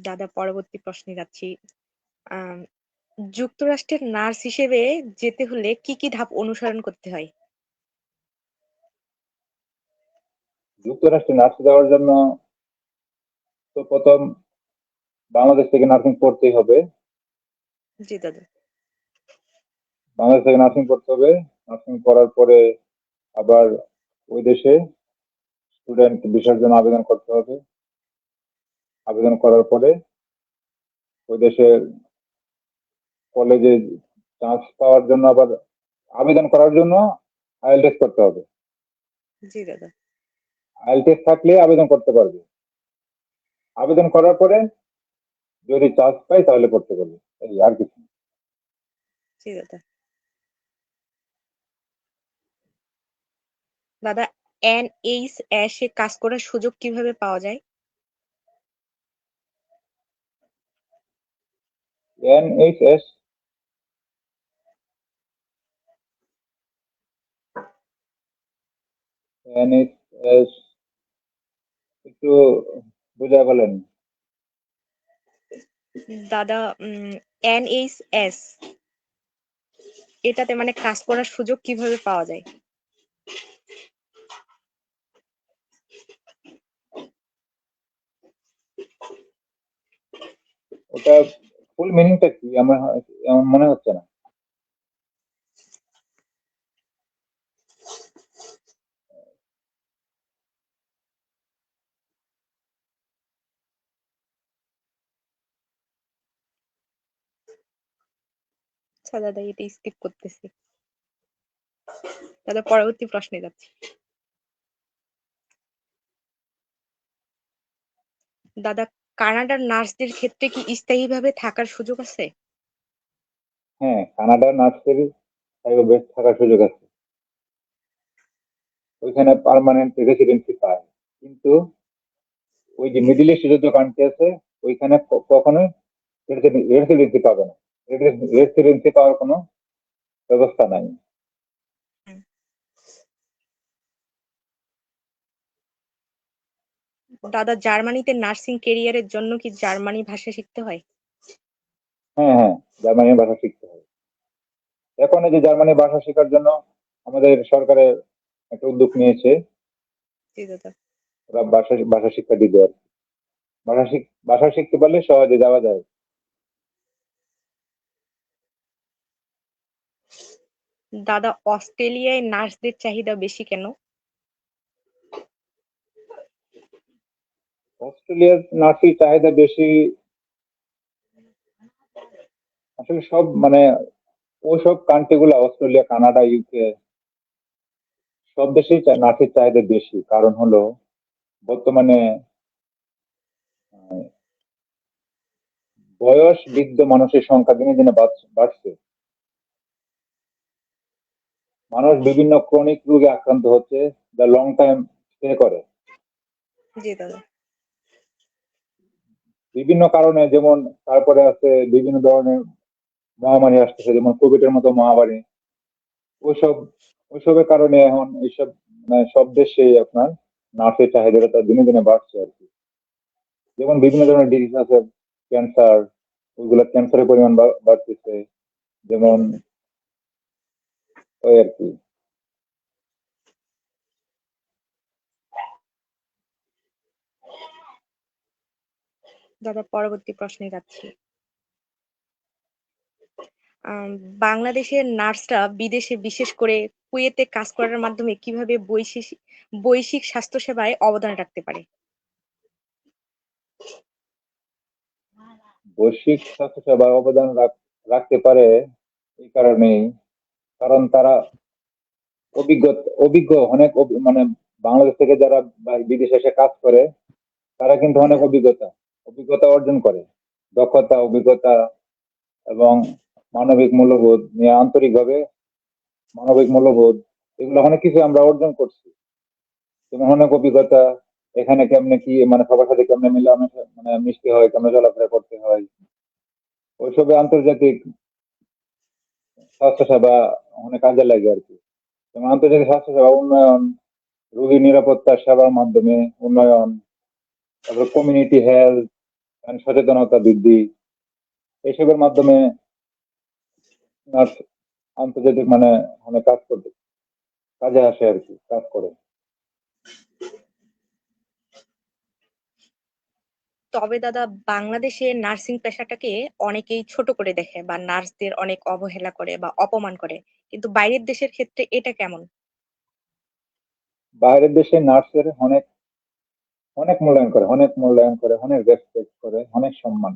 দাদা, পরবর্তী প্রশ্নে যাচ্ছি। আম যুক্তরাষ্ট্রের নার্স হিসেবে যেতে হলে কি, কি ধাপ অনুসরণ করতে হয়? যুক্তরাষ্ট্রে নার্স যাওয়ার জন্য তো প্রথম বাংলাদেশ থেকে নার্সিং পড়তেই হবে। জি দাদা। বাংলাদেশ থেকে নার্সিং পড়তে হবে। নার্সিং পড়ার পরে আবার ওই দেশে স্টুডেন্ট ভিসার জন্য আবেদন করতে হবে। আবেদন করার পরে ওই দেশের কলেজে চান্স পাওয়ার জন্য আবার আবেদন করার জন্য আইএল টেস্ট করতে হবে। জি দাদা। আইএল টেস্ট থাকলে আবেদন করতে পারবে। আবেদন করার পরে যদি চান্স পাই তাহলে করতে পারবে, এই আর কিছু না। জি দাদা। দাদা, NHS এ কাজ করার সুযোগ কিভাবে পাওয়া যায়? এনএইচএস, এনএইচএস একটু বুঝায় বলেন। দাদা, NHS এটাতে মানে কাজ করার সুযোগ কিভাবে পাওয়া যায়? ওটা ফুল মিনিংটা কি আমার মনে হচ্ছে না। আচ্ছা দাদা, এটা স্কিপ করতেছি। দাদা, পরবর্তী প্রশ্নে যাচ্ছি। দাদা, কানাডার নার্সদের ক্ষেত্রে কি স্থায়ীভাবে থাকার সুযোগ আছে? হ্যাঁ, কানাডার নার্সের থাকার সুযোগ আছে। ওইখানে পার্মানেন্ট রেসিডেন্সি পায়, কিন্তু ওই যে মিডিল ইস্টে যত কান্ট্রি আছে ওইখানে কখনোই রেসিডেন্সি পাবে না, রেসিডেন্সি পাওয়ার কোনো ব্যবস্থা নাই। দাদা, জার্মানিতে নার্সিং ক্যারিয়ারের জন্য কি জার্মানি ভাষা শিখতে হয়? হ্যাঁ হ্যাঁ, জার্মানি ভাষা শিখতে হবে। এখন এই যে জার্মানি ভাষা শেখার জন্য আমাদের সরকারের একটা উদ্যোগ নিয়েছে, জি দাদা। ওরা ভাষা ভাষা শিক্ষা দিবে আর কি। ভাষা শিখতে পারলে সহজে যাওয়া যায়। দাদা, অস্ট্রেলিয়ায় নার্সদের চাহিদা বেশি কেন? অস্ট্রেলিয়ার নার্সিং চাহিদা বেশি, আসলে সব মানে ওইসব কান্ট্রি গুলা, অস্ট্রেলিয়া, কানাডা, ইউকে, সব দেশেই নার্সের চাহিদা বেশি। কারণ হলো বর্তমানে আহ, বয়স বৃদ্ধ মানুষের সংখ্যা দিনে দিনে বাড়ছে। মানুষ বিভিন্ন ক্রনিক রোগে আক্রান্ত হচ্ছে, যা লং টাইম স্টে করে জি দাদা। বিভিন্ন কারণে। যেমন তারপরে আছে বিভিন্ন ধরনের মহামারী আসতেছে, যেমন কোভিড এর মতো মহামারী। ওইসব ওইসবের কারণে এখন এইসব মানে সব দেশে আপনার নার্সের চাহিদাটা দিনে দিনে বাড়ছে আর কি। যেমন বিভিন্ন ধরনের ডিজিজ আছে, ক্যান্সার, ওইগুলা ক্যান্সারের পরিমাণ বাড়তেছে। জি যেমন দাদা। ওই আর কি। দাদা, পরবর্তী প্রশ্নে যাচ্ছি। আম, বাংলাদেশের নার্সরা বিদেশে, বিশেষ করে কুয়েতে কাজ করার মাধ্যমে কিভাবে বৈশ্বিক স্বাস্থ্যসেবায় অবদান রাখতে পারে? বৈশ্বিক স্বাস্থ্যসেবার অবদান রাখতে পারে এই কারণেই, কারণ তারা অভিজ্ঞ অনেক মানে বাংলাদেশ থেকে যারা বিদেশে এসে কাজ করে, তারা কিন্তু জি অনেক দাদা। অভিজ্ঞতা অর্জন করে। দক্ষতা, অভিজ্ঞতা এবং মানবিক মূল্যবোধ নিয়ে আন্তরিকভাবে, মানবিক মূল্যবোধ, এগুলো অনেক কিছু আমরা অর্জন করছি। যেমন অনেক অভিজ্ঞতা, এখানে কেমনে কি মানে সবার সাথে কেমনে মানে মিশতে হয়, কেমনে চলাফেরা করতে হয়, ওইসবে আন্তর্জাতিক স্বাস্থ্যসেবা অনেক কাজে লাগে আর কি। যেমন আন্তর্জাতিক স্বাস্থ্যসেবা উন্নয়ন, রোগী নিরাপত্তা সেবার মাধ্যমে উন্নয়ন, তারপর কমিউনিটি হেলথ সচেতনতা বৃদ্ধি, এইসবের মাধ্যমে নার্স আন্তর্জাতিক মানে অনেক কাজে আসে আর কি, কাজ করে। তবে দাদা, বাংলাদেশে নার্সিং পেশাটাকে অনেকেই ছোট করে দেখে বা নার্সদের অনেক অবহেলা করে বা অপমান করে, কিন্তু বাইরের দেশের ক্ষেত্রে এটা কেমন? বাইরের দেশে নার্সের অনেক অনেক মূল্যায়ন করে, অনেক রেসপেক্ট করে, অনেক সম্মান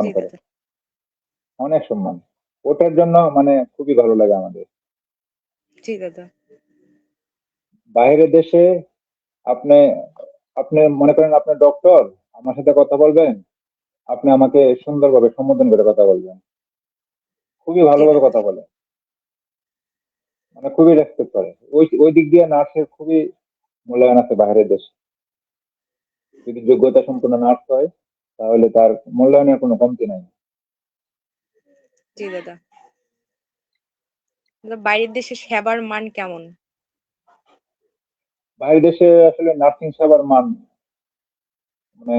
জি করে, দাদা। অনেক সম্মান। ওটার জন্য মানে খুবই ভালো লাগে আমাদের। জি দাদা। বাইরের দেশে আপনি আপনি মনে করেন আপনি ডক্টর, আমার সাথে কথা বলবেন, আপনি আমাকে সুন্দরভাবে সম্বোধন করে কথা বলবেন, খুবই জি ভালোভাবে দাদা। কথা বলেন, মানে খুবই রেসপেক্ট করে। ওই ওই দিক দিয়ে নার্সের খুবই মূল্যায়ন আছে বাইরের দেশে। যদি যোগ্যতা সম্পন্ন নার্স হয়, তাহলে তার মূল্যায়নের কোনো কমতি নাই। জি দাদা। দাদা, বাইরের দেশে সেবার মান কেমন? বাইরের দেশে আসলে নার্সিং সেবার মান মানে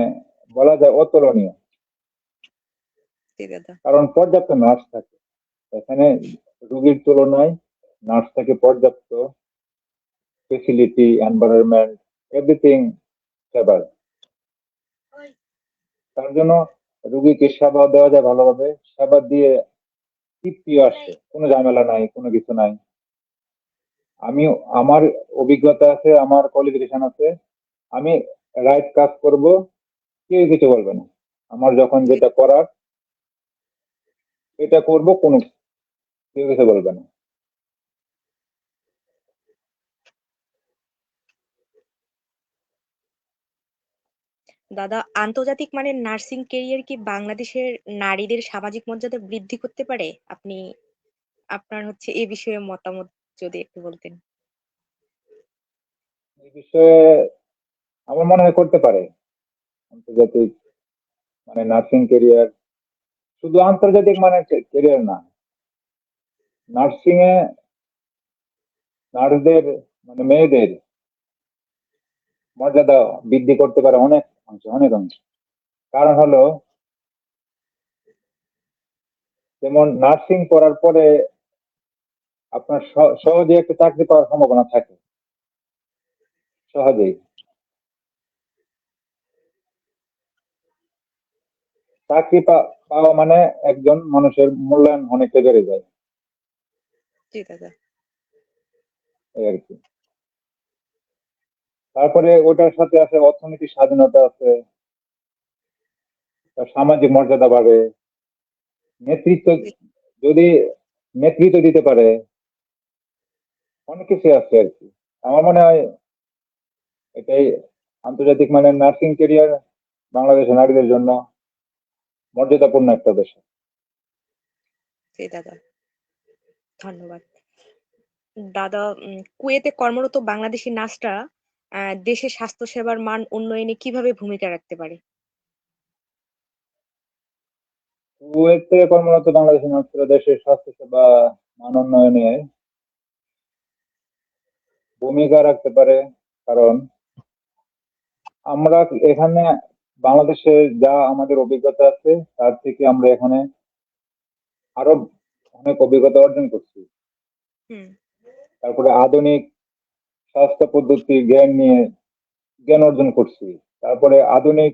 বলা যায় অতুলনীয়। জি দাদা। কারণ পর্যাপ্ত নার্স থাকে এখানে, রোগীর তুলনায় নার্স থাকে পর্যাপ্ত, ফেসিলিটি, এনভায়রনমেন্ট, এভরিথিং সেবার। তার জন্য রোগীকে সেবা দেওয়া যায় ভালোভাবে, সেবা দিয়ে তৃপ্তিও আসে, কোনো ঝামেলা নাই, কোনো কিছু নাই। আমি আমার অভিজ্ঞতা আছে, আমার কোয়ালিফিকেশন আছে, আমি রাইট কাজ করব, কেউ কিছু বলবে না। আমার যখন জি। যেটা করার এটা করব, কোনো কেউ কিছু বলবে না। দাদা, আন্তর্জাতিক মানের নার্সিং ক্যারিয়ার কি বাংলাদেশের নারীদের সামাজিক মর্যাদা বৃদ্ধি করতে পারে? আপনি আপনার হচ্ছে এ বিষয়ে মতামত যদি একটু বলতেন। এই বিষয়ে আমার মনে হয় করতে পারে। আন্তর্জাতিক মানে নার্সিং ক্যারিয়ার, শুধু আন্তর্জাতিক মানে ক্যারিয়ার না, নার্সিং এ নার্সদের মানে মেয়েদের মর্যাদা বৃদ্ধি করতে পারে অনেক অংশে, অনেক অংশে। কারণ হলো, যেমন নার্সিং করার পরে আপনার সহজে একটা চাকরি পাওয়ার সম্ভাবনা থাকে, সহজেই। চাকরি পাওয়া মানে একজন মানুষের মূল্যায়ন অনেকটা বেড়ে যায়, জি দাদা। এই আর কি। তারপরে ওটার সাথে আছে অর্থনৈতিক স্বাধীনতা আছে, তার সামাজিক মর্যাদা বাড়ে, নেতৃত্ব, জি যদি নেতৃত্ব দিতে পারে, অনেক কিছু আছে আর কি। আমার মনে হয় এটাই আন্তর্জাতিক মানে নার্সিং ক্যারিয়ার বাংলাদেশের নারীদের জন্য মর্যাদাপূর্ণ একটা পেশা। জি দাদা, ধন্যবাদ। দাদা, কুয়েতে কর্মরত বাংলাদেশি নার্সরা দেশের স্বাস্থ্যসেবার মান উন্নয়নে কিভাবে ভূমিকা রাখতে পারে? কুয়েতে কর্মরত বাংলাদেশি নার্সরা দেশের স্বাস্থ্যসেবা মান উন্নয়নে ভূমিকা রাখতে পারে। কারণ আমরা এখানে বাংলাদেশে যা আমাদের অভিজ্ঞতা আছে, তার থেকে আমরা এখানে আরো অনেক অভিজ্ঞতা অর্জন করছি। হুম। তারপরে আধুনিক স্বাস্থ্য পদ্ধতি জ্ঞান অর্জন করছি। তারপরে আধুনিক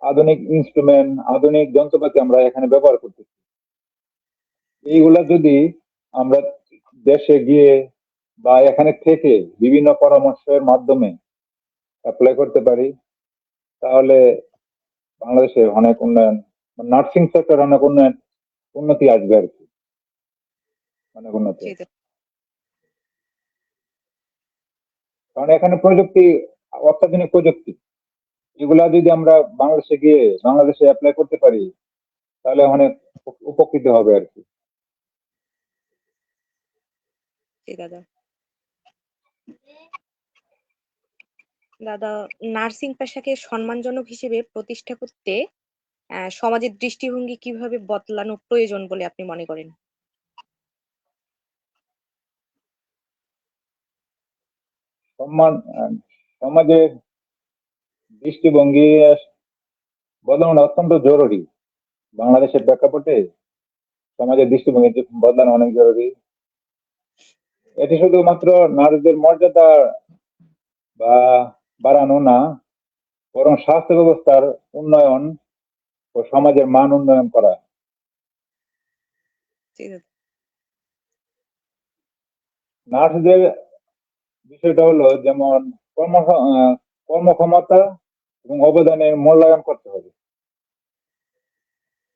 আধুনিক ইনস্ট্রুমেন্ট, আধুনিক যন্ত্রপাতি আমরা এখানে ব্যবহার করতেছি। এইগুলা যদি আমরা দেশে গিয়ে বা এখানে থেকে বিভিন্ন পরামর্শের মাধ্যমে অ্যাপ্লাই করতে পারি, তাহলে বাংলাদেশে অনেক উন্নয়ন, নার্সিং সেক্টর অনেক উন্নতি আসবে আর কি, অনেক উন্নতি জি আসবে। দাদা। কারণ এখানে প্রযুক্তি, অত্যাধুনিক প্রযুক্তি, এগুলা যদি আমরা বাংলাদেশে অ্যাপ্লাই করতে পারি, তাহলে অনেক উপকৃত হবে আর কি। জি দাদা। দাদা, নার্সিং পেশাকে সম্মানজনক হিসেবে প্রতিষ্ঠা করতে সমাজের দৃষ্টিভঙ্গি কিভাবে বদলানো প্রয়োজন বলে আপনি মনে করেন? সম্মান, সমাজের দৃষ্টিভঙ্গি বদলানো অত্যন্ত জরুরি। বাংলাদেশের প্রেক্ষাপটে সমাজের দৃষ্টিভঙ্গি বদলানো অনেক জরুরি। এটি শুধুমাত্র নারীদের মর্যাদা বা বাড়ানো না, বরং স্বাস্থ্য ব্যবস্থার উন্নয়ন ও সমাজের মান উন্নয়ন করা। জি দাদা। নার্সদের বিষয়টা হলো, যেমন কর্মক্ষমতা এবং অবদানের মূল্যায়ন করতে হবে।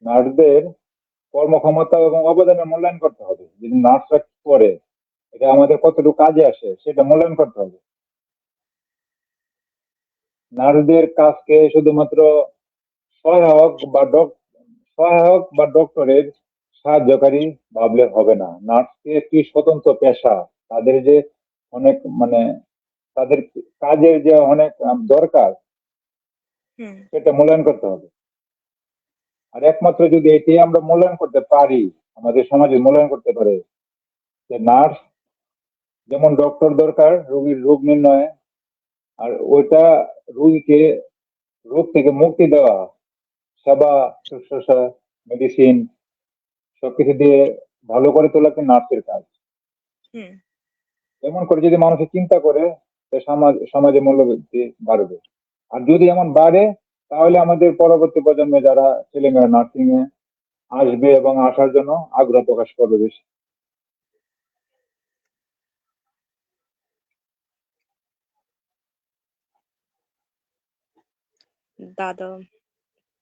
নার্সদের কর্মক্ষমতা এবং অবদানের মূল্যায়ন করতে হবে। যদি নার্সরা কি করে, এটা আমাদের কতটুকু কাজে আসে, সেটা মূল্যায়ন করতে হবে। নার্সদের কাজকে শুধুমাত্র সহায়ক বা ডক্টরের সাহায্যকারী ভাবলে হবে না। নার্সকে একটি স্বতন্ত্র পেশা, তাদের যে অনেক মানে তাদের কাজের যে অনেক দরকার, হুম। সেটা মূল্যায়ন করতে হবে। আর একমাত্র যদি এটি আমরা মূল্যায়ন করতে পারি, আমাদের সমাজে মূল্যায়ন করতে পারে যে নার্স যেমন ডক্টর দরকার রোগীর রোগ নির্ণয়ে, আর ওইটা রোগীকে রোগ থেকে মুক্তি দেওয়া, সেবা শুশ্রূষা, মেডিসিন সবকিছু দিয়ে ভালো করে তোলা কি নার্সের কাজ। হুম। এমন করে যদি মানুষের চিন্তা করে, সমাজে মূল্যবৃদ্ধি বাড়বে। আর যদি এমন বাড়ে, তাহলে আমাদের পরবর্তী প্রজন্মে যারা ছেলেমেয়েরা নার্সিং এ আসবে এবং আসার জন্য আগ্রহ প্রকাশ করবে বেশি। দাদা,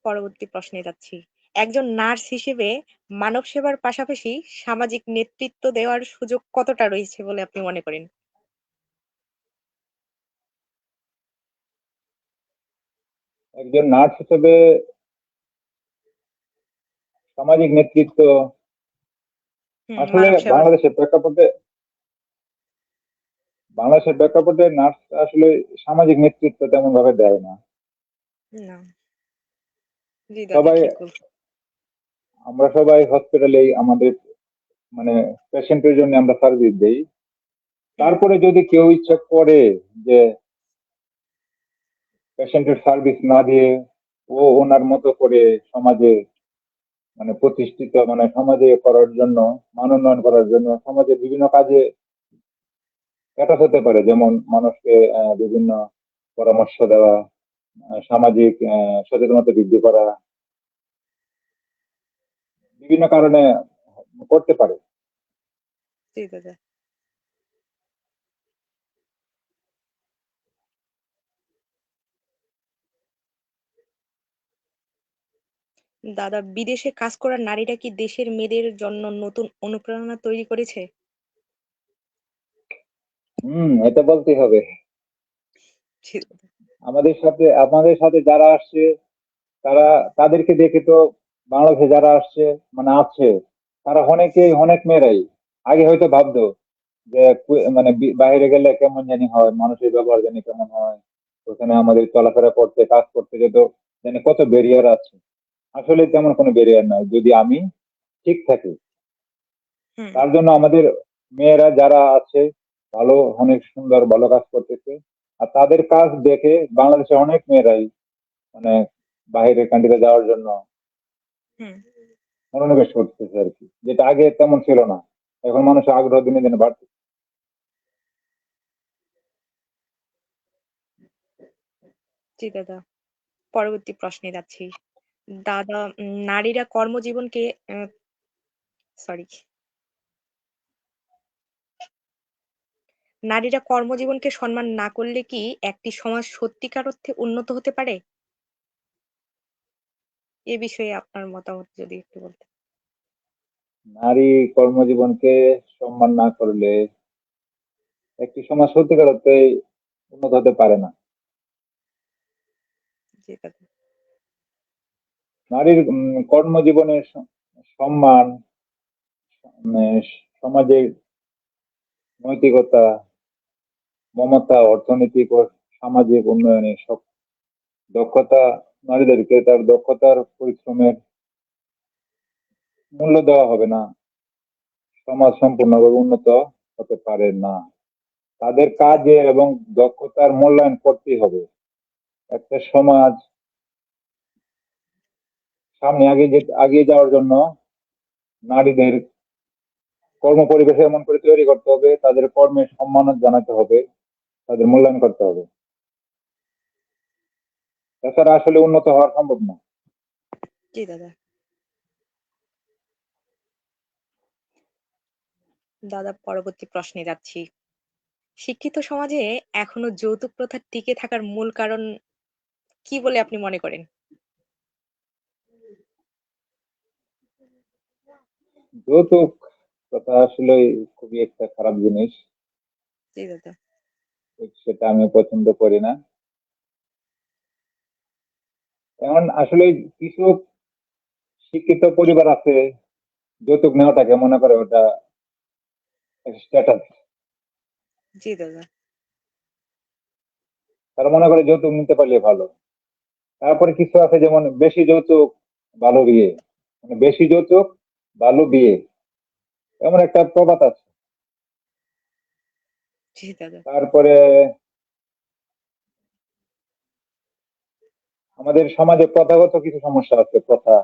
পরবর্তী প্রশ্নে যাচ্ছি। একজন নার্স হিসেবে মানব সেবার পাশাপাশি সামাজিক নেতৃত্ব দেওয়ার সুযোগ কতটা রয়েছে বলে আপনি মনে করেন? একজন নার্স হিসেবে সামাজিক নেতৃত্ব আসলে মানব সেবার। বাংলাদেশের প্রেক্ষাপটে বাংলাদেশের প্রেক্ষাপটে নার্স আসলে সামাজিক নেতৃত্ব তেমন ভাবে দেয় না। না। জি দাদা, সবাই ঠিক বলছেন। আমরা সবাই হসপিটালেই আমাদের মানে পেশেন্টের জন্য আমরা সার্ভিস দেই। হুম, তারপরে যদি কেউ ইচ্ছা করে যে পেশেন্টের সার্ভিস না দিয়ে ও ওনার মতো করে সমাজে মানে প্রতিষ্ঠিত মানে সমাজে করার জন্য মান উন্নয়ন করার জন্য সমাজে বিভিন্ন কাজে অ্যাটাচ হতে পারে, যেমন মানুষকে বিভিন্ন পরামর্শ দেওয়া, সামাজিক সচেতনতা বৃদ্ধি করা, বিভিন্ন কারণে করতে পারে। জি দাদা। দাদা, বিদেশে কাজ করা নারীরা কি দেশের মেয়েদের জন্য নতুন অনুপ্রেরণা তৈরি করেছে? এটা বলতেই হবে। জি দাদা। আমাদের সাথে যারা আসছে তারা তাদেরকে দেখে তো বাংলাদেশে যারা আসছে মানে আছে তারা অনেক মেয়েরাই আগে হয়তো ভাবতো যে মানে বাইরে গেলে কেমন জানি হয়, মানুষের ব্যবহার জানি কেমন হয়, ওখানে আমাদের চলাফেরা করতে কাজ করতে যেত জানি কত ব্যারিয়ার আছে। আসলে তেমন কোনো ব্যারিয়ার নাই যদি আমি ঠিক থাকি। হুম। তার জন্য আমাদের মেয়েরা যারা আছে ভালো, অনেক সুন্দর ভালো কাজ করতেছে। আর তাদের কাজ দেখে বাংলাদেশে অনেক মেয়েরাই মানে বাইরের কান্ট্রিতে যাওয়ার জন্য হুম। মনোনিবেশ করতেছে আর কি, যেটা আগে তেমন ছিল না। এখন মানুষের আগ্রহ দিনে দিনে বাড়ছে। জি দাদা, পরবর্তী প্রশ্নে যাচ্ছি। দাদা, নারীরা কর্মজীবনকে সরি নারীরা কর্মজীবনকে সম্মান না করলে কি একটি সমাজ সত্যিকার অর্থে উন্নত হতে পারে? এ বিষয়ে আপনার মতামত যদি একটু বলতেন। নারী কর্মজীবনকে সম্মান না করলে একটি সমাজ সত্যিকার অর্থে উন্নত হতে পারে না। জি দাদা। নারীর কর্মজীবনের সম্মান, উম, সমাজের নৈতিকতা, মমতা, অর্থনৈতিক ও সামাজিক উন্নয়নে সব দক্ষতা, নারীদেরকে তার দক্ষতার পরিশ্রমের মূল্য দেওয়া হবে না, সমাজ সম্পূর্ণভাবে উন্নত হতে পারে না। তাদের জি দাদা। কাজে এবং দক্ষতার মূল্যায়ন করতেই হবে। একটা সমাজ সামনে আগিয়ে যাওয়ার জন্য নারীদের কর্ম পরিবেশ এমন করে তৈরি করতে হবে, তাদের কর্মের সম্মান জানাতে হবে, তাদের মূল্যায়ন করতে হবে। তাছাড়া আসলে উন্নত হওয়া সম্ভব না। জি দাদা। দাদা, পরবর্তী প্রশ্নে যাচ্ছি। শিক্ষিত সমাজে এখনো যৌতুক প্রথা টিকে থাকার মূল কারণ কি বলে আপনি মনে করেন? যৌতুক কথা আসলে খুবই একটা খারাপ জিনিস, জি দাদা। সেটা আমি পছন্দ করি না। এখন আসলে কিছু শিক্ষিত পরিবার আছে যৌতুক নেওয়াটাকে মনে করে ওটা স্ট্যাটাস। জি দাদা। তারা মনে করে যৌতুক নিতে পারলে ভালো। তারপরে কিছু আছে যেমন বেশি যৌতুক ভালো বিয়ে, মানে বেশি যৌতুক ভালো বিয়ে, এমন একটা প্রবাদ আছে। জি দাদা। তারপরে আমাদের সমাজে প্রথাগত কিছু সমস্যা আছে, প্রথা,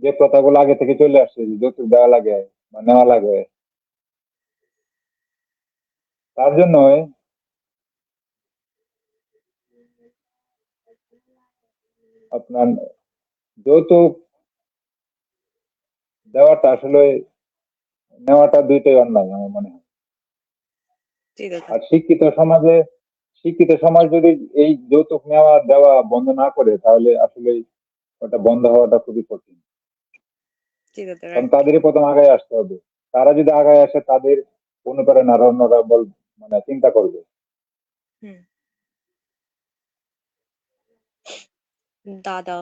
যে প্রথাগুলো আগে থেকে চলে আসছে, যে যৌতুক দেওয়া লাগে বা নেওয়া লাগে। তার জন্য আপনার যৌতুক দেওয়াটা আসলে নেওয়াটা দুইটাই অন্যায় আমার মনে হয়। জি দাদা। আর শিক্ষিত সমাজ যদি এই যৌতুক নেওয়া দেওয়া বন্ধ না করে তাহলে আসলে ওটা বন্ধ হওয়াটা খুবই কঠিন। জি দাদা, কারণ রাইট। তাদেরই প্রথম আগায় আসতে হবে। তারা যদি আগায় আসে তাদের অনুপ্রেরণা আর অন্যরা মানে চিন্তা করবে। হুম। দাদা,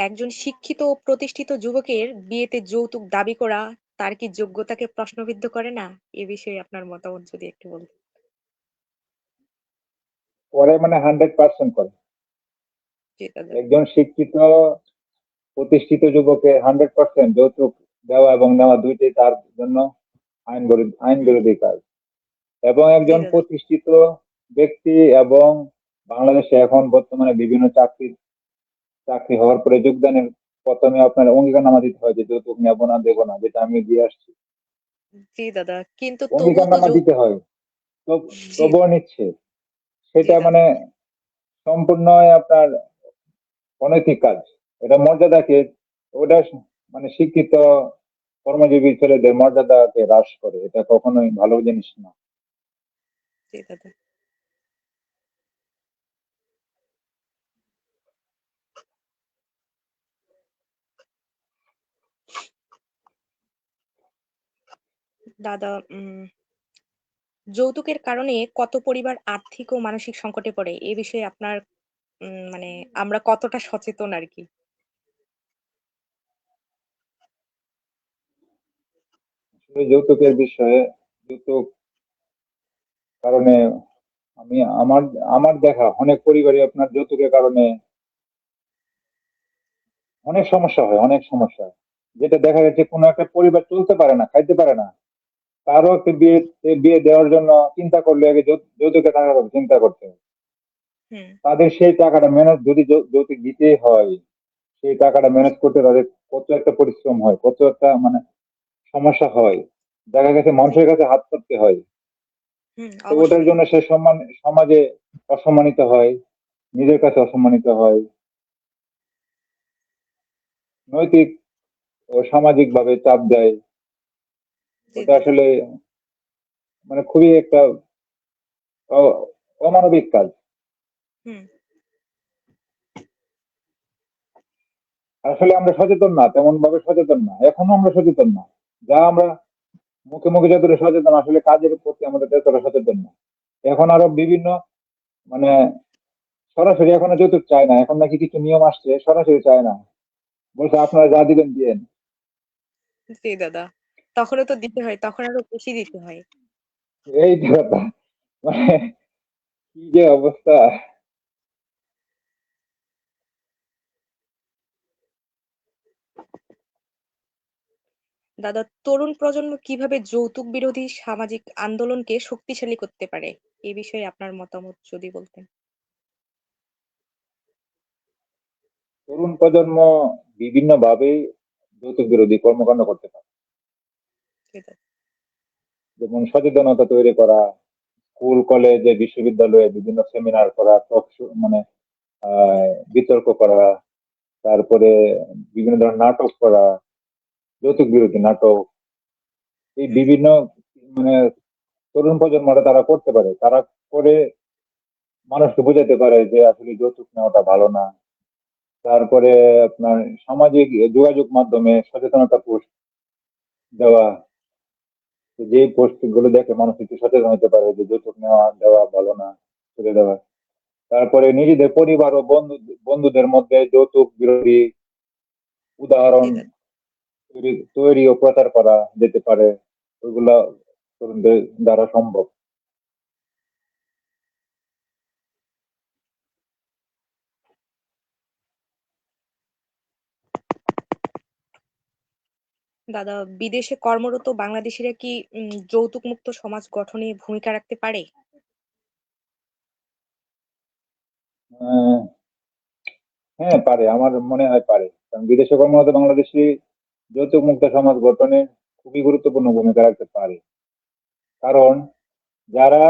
একজন শিক্ষিত ও প্রতিষ্ঠিত যুবকের বিয়েতে যৌতুক দাবি করা তার কি যোগ্যতাকে প্রশ্নবিদ্ধ করে না? এ বিষয়ে আপনার মতামত যদি একটু বলতেন। করে মানে 100% করে। জি দাদা। একজন শিক্ষিত প্রতিষ্ঠিত যুবকে 100% যৌতুক দেওয়া এবং নেওয়া দুইটাই তার জন্য আইন হুম, বিরোধী কাজ। এবং জি একজন দাদা। প্রতিষ্ঠিত ব্যক্তি এবং বাংলাদেশে এখন বর্তমানে বিভিন্ন চাকরি হওয়ার পরে যোগদানের প্রথমে আপনার অঙ্গীকারনামা দিতে হয় যে যৌতুক নেবো না দেবো না, যেটা আমি দিয়ে আসছি। জি দাদা, কিন্তু তবুও তো অঙ্গীকারনামা দিতে হয়, জি তবুও নিচ্ছে। জি সেটা দাদা। মানে সম্পূর্ণ আপনার অনৈতিক কাজ। এটা মর্যাদাকে, ওটা মানে শিক্ষিত কর্মজীবী ছেলেদের মর্যাদাকে হ্রাস করে, এটা কখনোই ভালো জিনিস না। জি দাদা। দাদা, যৌতুকের কারণে কত পরিবার আর্থিক ও মানসিক সংকটে পড়ে এ বিষয়ে আপনার মানে আমরা কতটা সচেতন আর কি? আসলে যৌতুকের বিষয়ে, যৌতুক কারণে আমি আমার আমার দেখা অনেক পরিবারই আপনার যৌতুকের কারণে অনেক সমস্যা হয়, অনেক সমস্যা। যেটা দেখা যাচ্ছে কোনো একটা পরিবার চলতে পারে না, খাইতে পারে না, তারও একটা বিয়ে দেওয়ার জন্য চিন্তা করলে আগে যৌতুকের টাকার কথা চিন্তা করতে হয়। হুম, তাদের সেই টাকাটা ম্যানেজ, যদি যৌতুক দিতেই হয়, সেই টাকাটা ম্যানেজ করতে তাদের কত একটা পরিশ্রম হয়, কত একটা মানে সমস্যা হয়। দেখা গেছে জি মানুষের দাদা। কাছে হাত করতে হয়। তো ওটার অবশ্যই। জন্য সে সমাজে অসম্মানিত হয়, নিজের কাছে অসম্মানিত হয়, নৈতিক ও সামাজিক ভাবে চাপ দেয়। জি ওটা দাদা। আসলে মানে খুবই একটা অমানবিক কাজ। হুম, আসলে আমরা সচেতন না, তেমন ভাবে সচেতন না, এখনো আমরা সচেতন না। যা আমরা মুখে মুখে যতটা সচেতন, আসলে কাজের প্রতি আমাদের ততটা সচেতন না। এখন আরো বিভিন্ন মানে সরাসরি এখন আর যৌতুক চায় না, এখন নাকি কিছু নিয়ম আসছে, সরাসরি চায় না, বলছে আপনারা যা দিবেন দিয়েন। জি দাদা। তখনও তো দিতে হয়, তখন আরো বেশি দিতে হয়। এই যে ব্যাপার, মানে কি যে অবস্থা। দাদা, তরুণ প্রজন্ম কিভাবে যৌতুক বিরোধী সামাজিক আন্দোলনকে শক্তিশালী করতে পারে? এ বিষয়ে আপনার মতামত যদি বলতেন। তরুণ প্রজন্ম বিভিন্ন ভাবে যৌতুক বিরোধী কর্মকাণ্ড করতে পারে। জি দাদা। যেমন সচেতনতা তৈরি করা, স্কুল কলেজে বিশ্ববিদ্যালয়ে বিভিন্ন সেমিনার করা, মানে বিতর্ক করা, তারপরে বিভিন্ন ধরনের নাটক করা, যৌতুক বিরোধী নাটক, এই হুম, বিভিন্ন মানে তরুণ প্রজন্মরা তারা করতে পারে, তারা করে মানুষকে বোঝাতে পারে যে আসলে যৌতুক নেওয়াটা ভালো না। তারপরে আপনার সামাজিক যোগাযোগ মাধ্যমে সচেতনতা পোস্ট দেওয়া, যে পোস্ট গুলো দেখে মানুষ একটু সচেতন হতে পারে যে যৌতুক নেওয়া দেওয়া ভালো না, ছেড়ে দেওয়া। তারপরে নিজেদের পরিবার ও বন্ধুদের মধ্যে যৌতুক বিরোধী জি উদাহরণ দাদা। তৈরি ও প্রচার করা যেতে পারে। ওইগুলা তরুণদের দ্বারা সম্ভব। দাদা, বিদেশে কর্মরত বাংলাদেশিরা কি যৌতুক মুক্ত সমাজ গঠনে ভূমিকা রাখতে পারে? আহ, হ্যাঁ পারে, আমার মনে হয় পারে। কারণ বিদেশে কর্মরত বাংলাদেশি যৌতুক মুক্ত সমাজ গঠনে খুবই গুরুত্বপূর্ণ ভূমিকা রাখতে পারে। কারণ যারা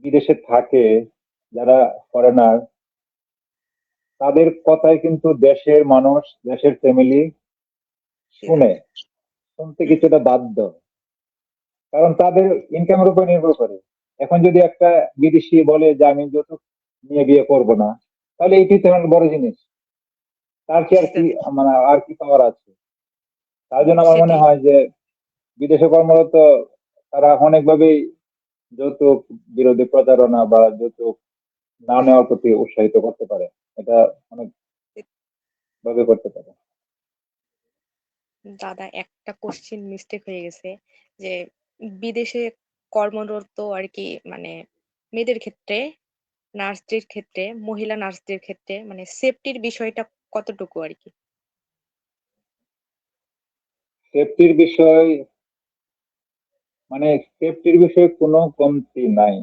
বিদেশে থাকে, যারা ফরেনার, তাদের কথায় কিন্তু দেশের মানুষ, দেশের ফ্যামিলি জি শুনে, দাদা। শুনতে হুম, কিছুটা বাধ্য। কারণ তাদের ইনকামের উপর নির্ভর করে। এখন যদি একটা বিদেশি বলে যে আমি যৌতুক নিয়ে বিয়ে করব না, তাহলে এইটি তেমন বড় জিনিস, তার কি জি আর কি দাদা। মানে আর কি পাওয়ার আছে। তার জন্য আমার মনে সেটাই। হয় যে বিদেশে কর্মরত তারা অনেকভাবেই যৌতুক বিরোধী প্রচারণা বা যৌতুক না নেওয়ার প্রতি উৎসাহিত করতে পারে। এটা অনেক ভাবে করতে পারে। দাদা, একটা কোশ্চিন মিস্টেক হয়ে গেছে যে বিদেশে কর্মরত আর কি মানে মেয়েদের ক্ষেত্রে নার্সদের ক্ষেত্রে, মহিলা নার্সদের ক্ষেত্রে মানে সেফটির বিষয়টা কতটুকু আরকি? সেফটির বিষয় মানে সেফটির বিষয়ে কোনো কমতি নাই,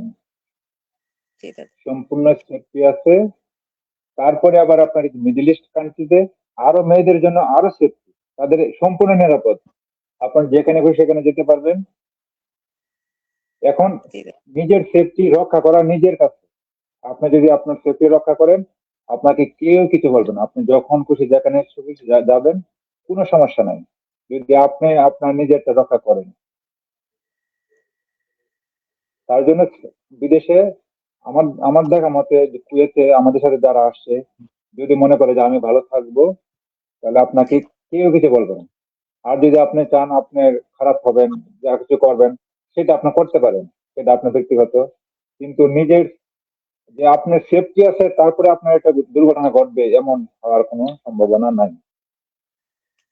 জি দাদা। সম্পূর্ণ সেফটি আছে। তারপরে আবার আপনার মিডল ইস্ট কান্ট্রিতে আরো মেয়েদের জন্য আরো সেফটি, তাদের সম্পূর্ণ নিরাপদ, আপনার যেখানে খুশি সেখানে যেতে পারবেন। এখন জি দাদা। নিজের সেফটি রক্ষা করা নিজের কাছে। আপনি যদি আপনার সেফটি রক্ষা করেন, আপনাকে কেউ কিছু বলবে না, আপনি যখন খুশি যেখানে খুশি যাবেন, কোনো সমস্যা নাই, যদি আপনি আপনার নিজেরটা রক্ষা করেন। তার জন্য বিদেশে আমার আমার দেখা মতে যে কুয়েতে আমাদের সাথে যারা আসছে, যদি মনে করে যে আমি ভালো থাকবো, তাহলে জি আপনাকে দাদা। কেউ কিছু বলবে না। আর যদি আপনি চান আপনার খারাপ হবেন, যা কিছু করবেন, সেটা আপনি করতে পারেন, সেটা আপনার ব্যক্তিগত। কিন্তু নিজের যে আপনার সেফটি আছে, তারপরে আপনার একটা দুর্ঘটনা ঘটবে এমন হওয়ার কোনো সম্ভাবনা নাই।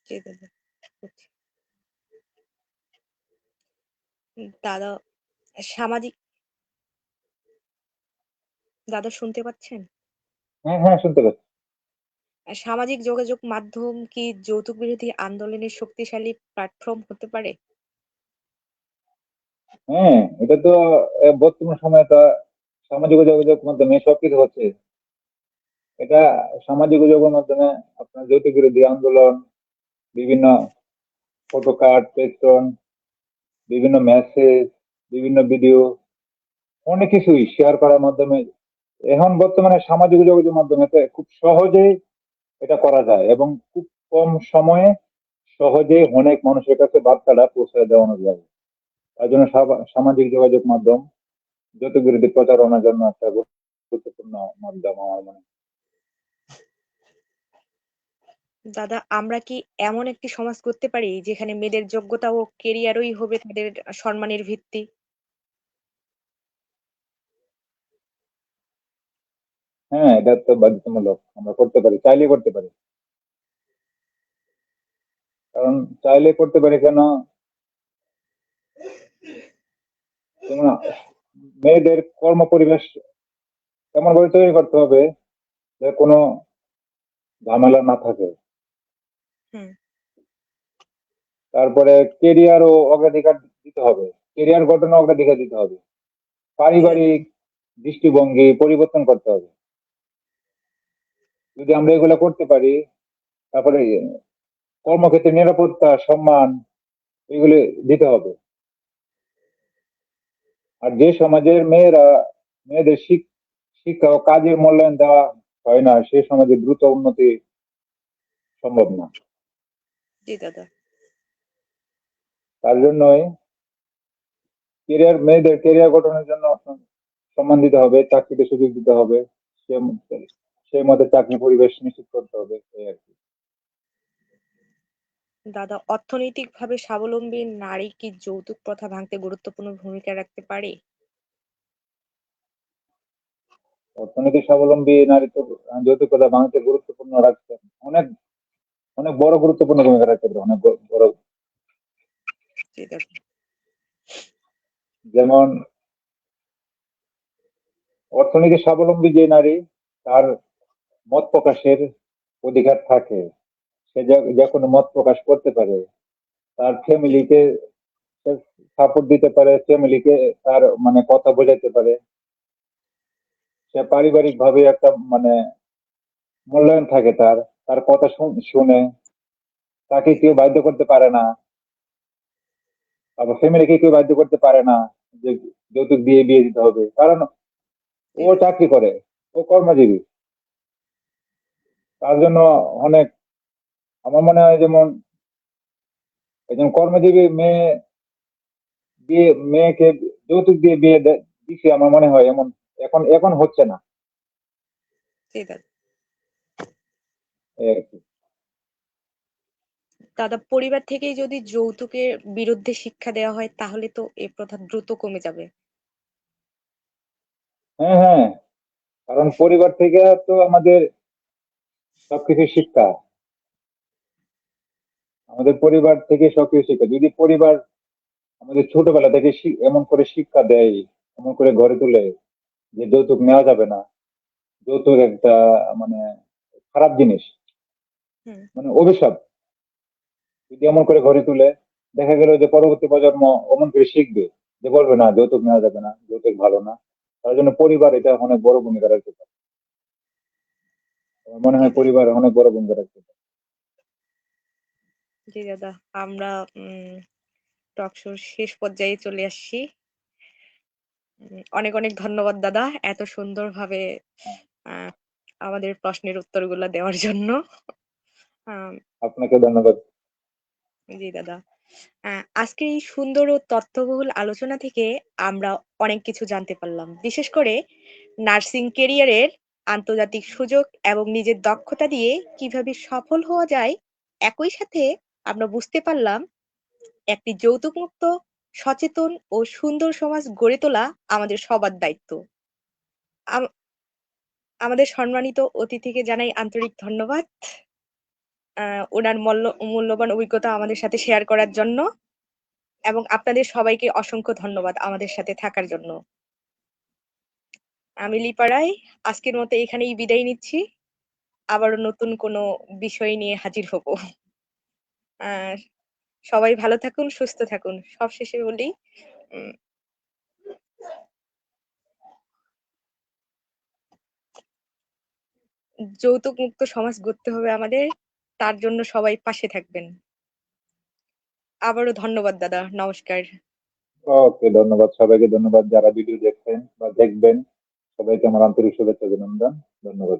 জি দাদা। বুঝছি। দাদা সামাজিক দাদা শুনতে পাচ্ছেন? হ্যাঁ হ্যাঁ, শুনতে পাচ্ছি। সামাজিক যোগাযোগ মাধ্যম কি যৌতুক বিরোধী আন্দোলনের শক্তিশালী প্ল্যাটফর্ম হতে পারে? হ্যাঁ, এটা তো বর্তমান সময়ে তো সামাজিক যোগাযোগ মাধ্যমে সবকিছু হচ্ছে। এটা সামাজিক যোগাযোগের মাধ্যমে আপনার যৌতুক বিরোধী আন্দোলন, বিভিন্ন ফটো কার্ড, পেস্টন, বিভিন্ন মেসেজ, বিভিন্ন ভিডিও, অনেক কিছুই শেয়ার করার মাধ্যমে এখন বর্তমানে সামাজিক যোগাযোগের মাধ্যমে তো খুব সহজেই এটা করা যায়, এবং খুব কম সময়ে সহজেই অনেক মানুষের কাছে বার্তাটা পৌঁছে দেওয়ানো যায়। তার জন্য সামাজিক যোগাযোগ মাধ্যম যৌতুক বিরোধী প্রচারণার জন্য একটা গুরুত্বপূর্ণ মাধ্যম আমার মনে হয়। দাদা আমরা কি এমন একটি সমাজ করতে পারি যেখানে মেয়েদের যোগ্যতা ও কেরিয়ারই হবে তাদের সম্মানের ভিত্তি? হ্যাঁ, এটা তো বাধ্যতামূলক, আমরা করতে পারি, চাইলে করতে পারি। কারণ চাইলে করতে পারি কেন, যেমন মেয়েদের কর্ম পরিবেশ এমন ভাবে তৈরি করতে হবে যে কোনো ঝামেলা না থাকে। হুম। তারপরে কেরিয়ারও অগ্রাধিকার দিতে হবে, কেরিয়ার গঠনে অগ্রাধিকার দিতে হবে, জি দাদা। পারিবারিক দৃষ্টিভঙ্গি পরিবর্তন করতে হবে। যদি আমরা এগুলো করতে পারি, তারপরে কর্মক্ষেত্রে নিরাপত্তা, সম্মান, এগুলো দিতে হবে। আর যে সমাজের মেয়েদের শিক্ষা ও কাজের মূল্যায়ন দেওয়া হয় না, সে সমাজে দ্রুত উন্নতি সম্ভব না। জি দাদা। তার জন্যই মেয়েদের কেরিয়ার গঠনের জন্য সম্মান দিতে হবে, চাকরিতে সুযোগ দিতে হবে, সে সেই মতে চাকরি পরিবেশ নিশ্চিত করতে হবে, এই আর কি। দাদা অর্থনৈতিকভাবে স্বাবলম্বী নারী কি যৌতুক প্রথা ভাঙতে গুরুত্বপূর্ণ ভূমিকা রাখতে পারে? অর্থনৈতিক স্বাবলম্বী নারী তো যৌতুকতা ভাঙতে গুরুত্বপূর্ণ রাখছে, অনেক অনেক বড় গুরুত্বপূর্ণ ভূমিকা রাখতে পারে, অনেক বড়। জি দাদা। যেমন অর্থনৈতিক স্বাবলম্বী যে নারী, তার মত প্রকাশের অধিকার থাকে, সে যে কোনো মত প্রকাশ করতে পারে, তার জি ফ্যামিলিকে সাপোর্ট দিতে পারে, ফ্যামিলিকে তার মানে কথা বোঝাতে পারে, সে পারিবারিক ভাবে একটা মানে মূল্যায়ন থাকে তার, তার কথা শুনে, তাকে জি কেউ বাধ্য করতে পারে না, আবার ফ্যামিলিকে কেউ বাধ্য করতে পারে না যে যৌতুক দিয়ে বিয়ে দিতে হবে, কারণ জি ও দাদা। চাকরি করে, ও কর্মজীবী। তার জন্য অনেক, আমার মনে হয় যেমন একজন কর্মজীবী মেয়েকে যৌতুক দিয়ে দিছে, আমার মনে হয় এমন এখন এখন হচ্ছে না, জি দাদা। এই আর কি। দাদা পরিবার থেকেই যদি যৌতুকের বিরুদ্ধে শিক্ষা দেওয়া হয় তাহলে তো এ প্রথা দ্রুত কমে যাবে। হ্যাঁ হ্যাঁ, কারণ পরিবার থেকে তো আমাদের সবকিছু শিক্ষা, আমাদের পরিবার থেকে সবকিছু শিক্ষা, যদি পরিবার আমাদের ছোটবেলা থেকে এমন করে শিক্ষা দেয়, এমন করে গড়ে তোলে, যে যৌতুক নেওয়া যাবে না, যৌতুক একটা মানে খারাপ জিনিস, হুম। মানে অভিশাপ। যদি এমন করে গড়ে তুলে, দেখা গেল যে পরবর্তী প্রজন্ম অমন করে শিখবে, যে বলবে না যৌতুক নেওয়া যাবে না, যৌতুক ভালো না। তার জন্য পরিবার এটা অনেক বড় ভূমিকা রাখতে পারে। আমার মনে জি হয় দাদা। পরিবার অনেক বড় ভূমিকা রাখতে পারে। জি দাদা, আমরা টক শোর শেষ পর্যায়ে চলে আসছি। অনেক অনেক ধন্যবাদ দাদা, এত সুন্দরভাবে আহ, আমাদের প্রশ্নের উত্তরগুলো দেওয়ার জন্য। আম, আপনাকে ধন্যবাদ। জি দাদা। আজকে এই সুন্দর ও তথ্যবহুল আলোচনা থেকে আমরা অনেক কিছু জানতে পারলাম, বিশেষ করে নার্সিং ক্যারিয়ারের আন্তর্জাতিক সুযোগ এবং নিজের দক্ষতা দিয়ে কিভাবে সফল হওয়া যায়। একই সাথে আমরা বুঝতে পারলাম একটি যৌতুকমুক্ত, সচেতন ও সুন্দর সমাজ গড়ে তোলা আমাদের সবার দায়িত্ব। আম- আমাদের সম্মানিত অতিথিকে জানাই আন্তরিক ধন্যবাদ, ওনার মূল্যবান অভিজ্ঞতা আমাদের সাথে শেয়ার করার জন্য, এবং আপনাদের সবাইকে অসংখ্য ধন্যবাদ আমাদের সাথে থাকার জন্য। আমি লিপা রায় আজকের মতো এখানেই বিদায় নিচ্ছি। আবারও নতুন কোনো বিষয় নিয়ে হাজির হব। আহ সবাই ভালো থাকুন, সুস্থ থাকুন। সবশেষে বলি, উম, যৌতুক মুক্ত সমাজ গড়তে হবে আমাদের, তার জন্য সবাই পাশে থাকবেন। আবারও ধন্যবাদ দাদা, নমস্কার। ওকে, ধন্যবাদ সবাইকে, ধন্যবাদ যারা ভিডিও দেখছেন বা দেখবেন। সবাইকে আমার আন্তরিক শুভেচ্ছা অভিনন্দন। ধন্যবাদ।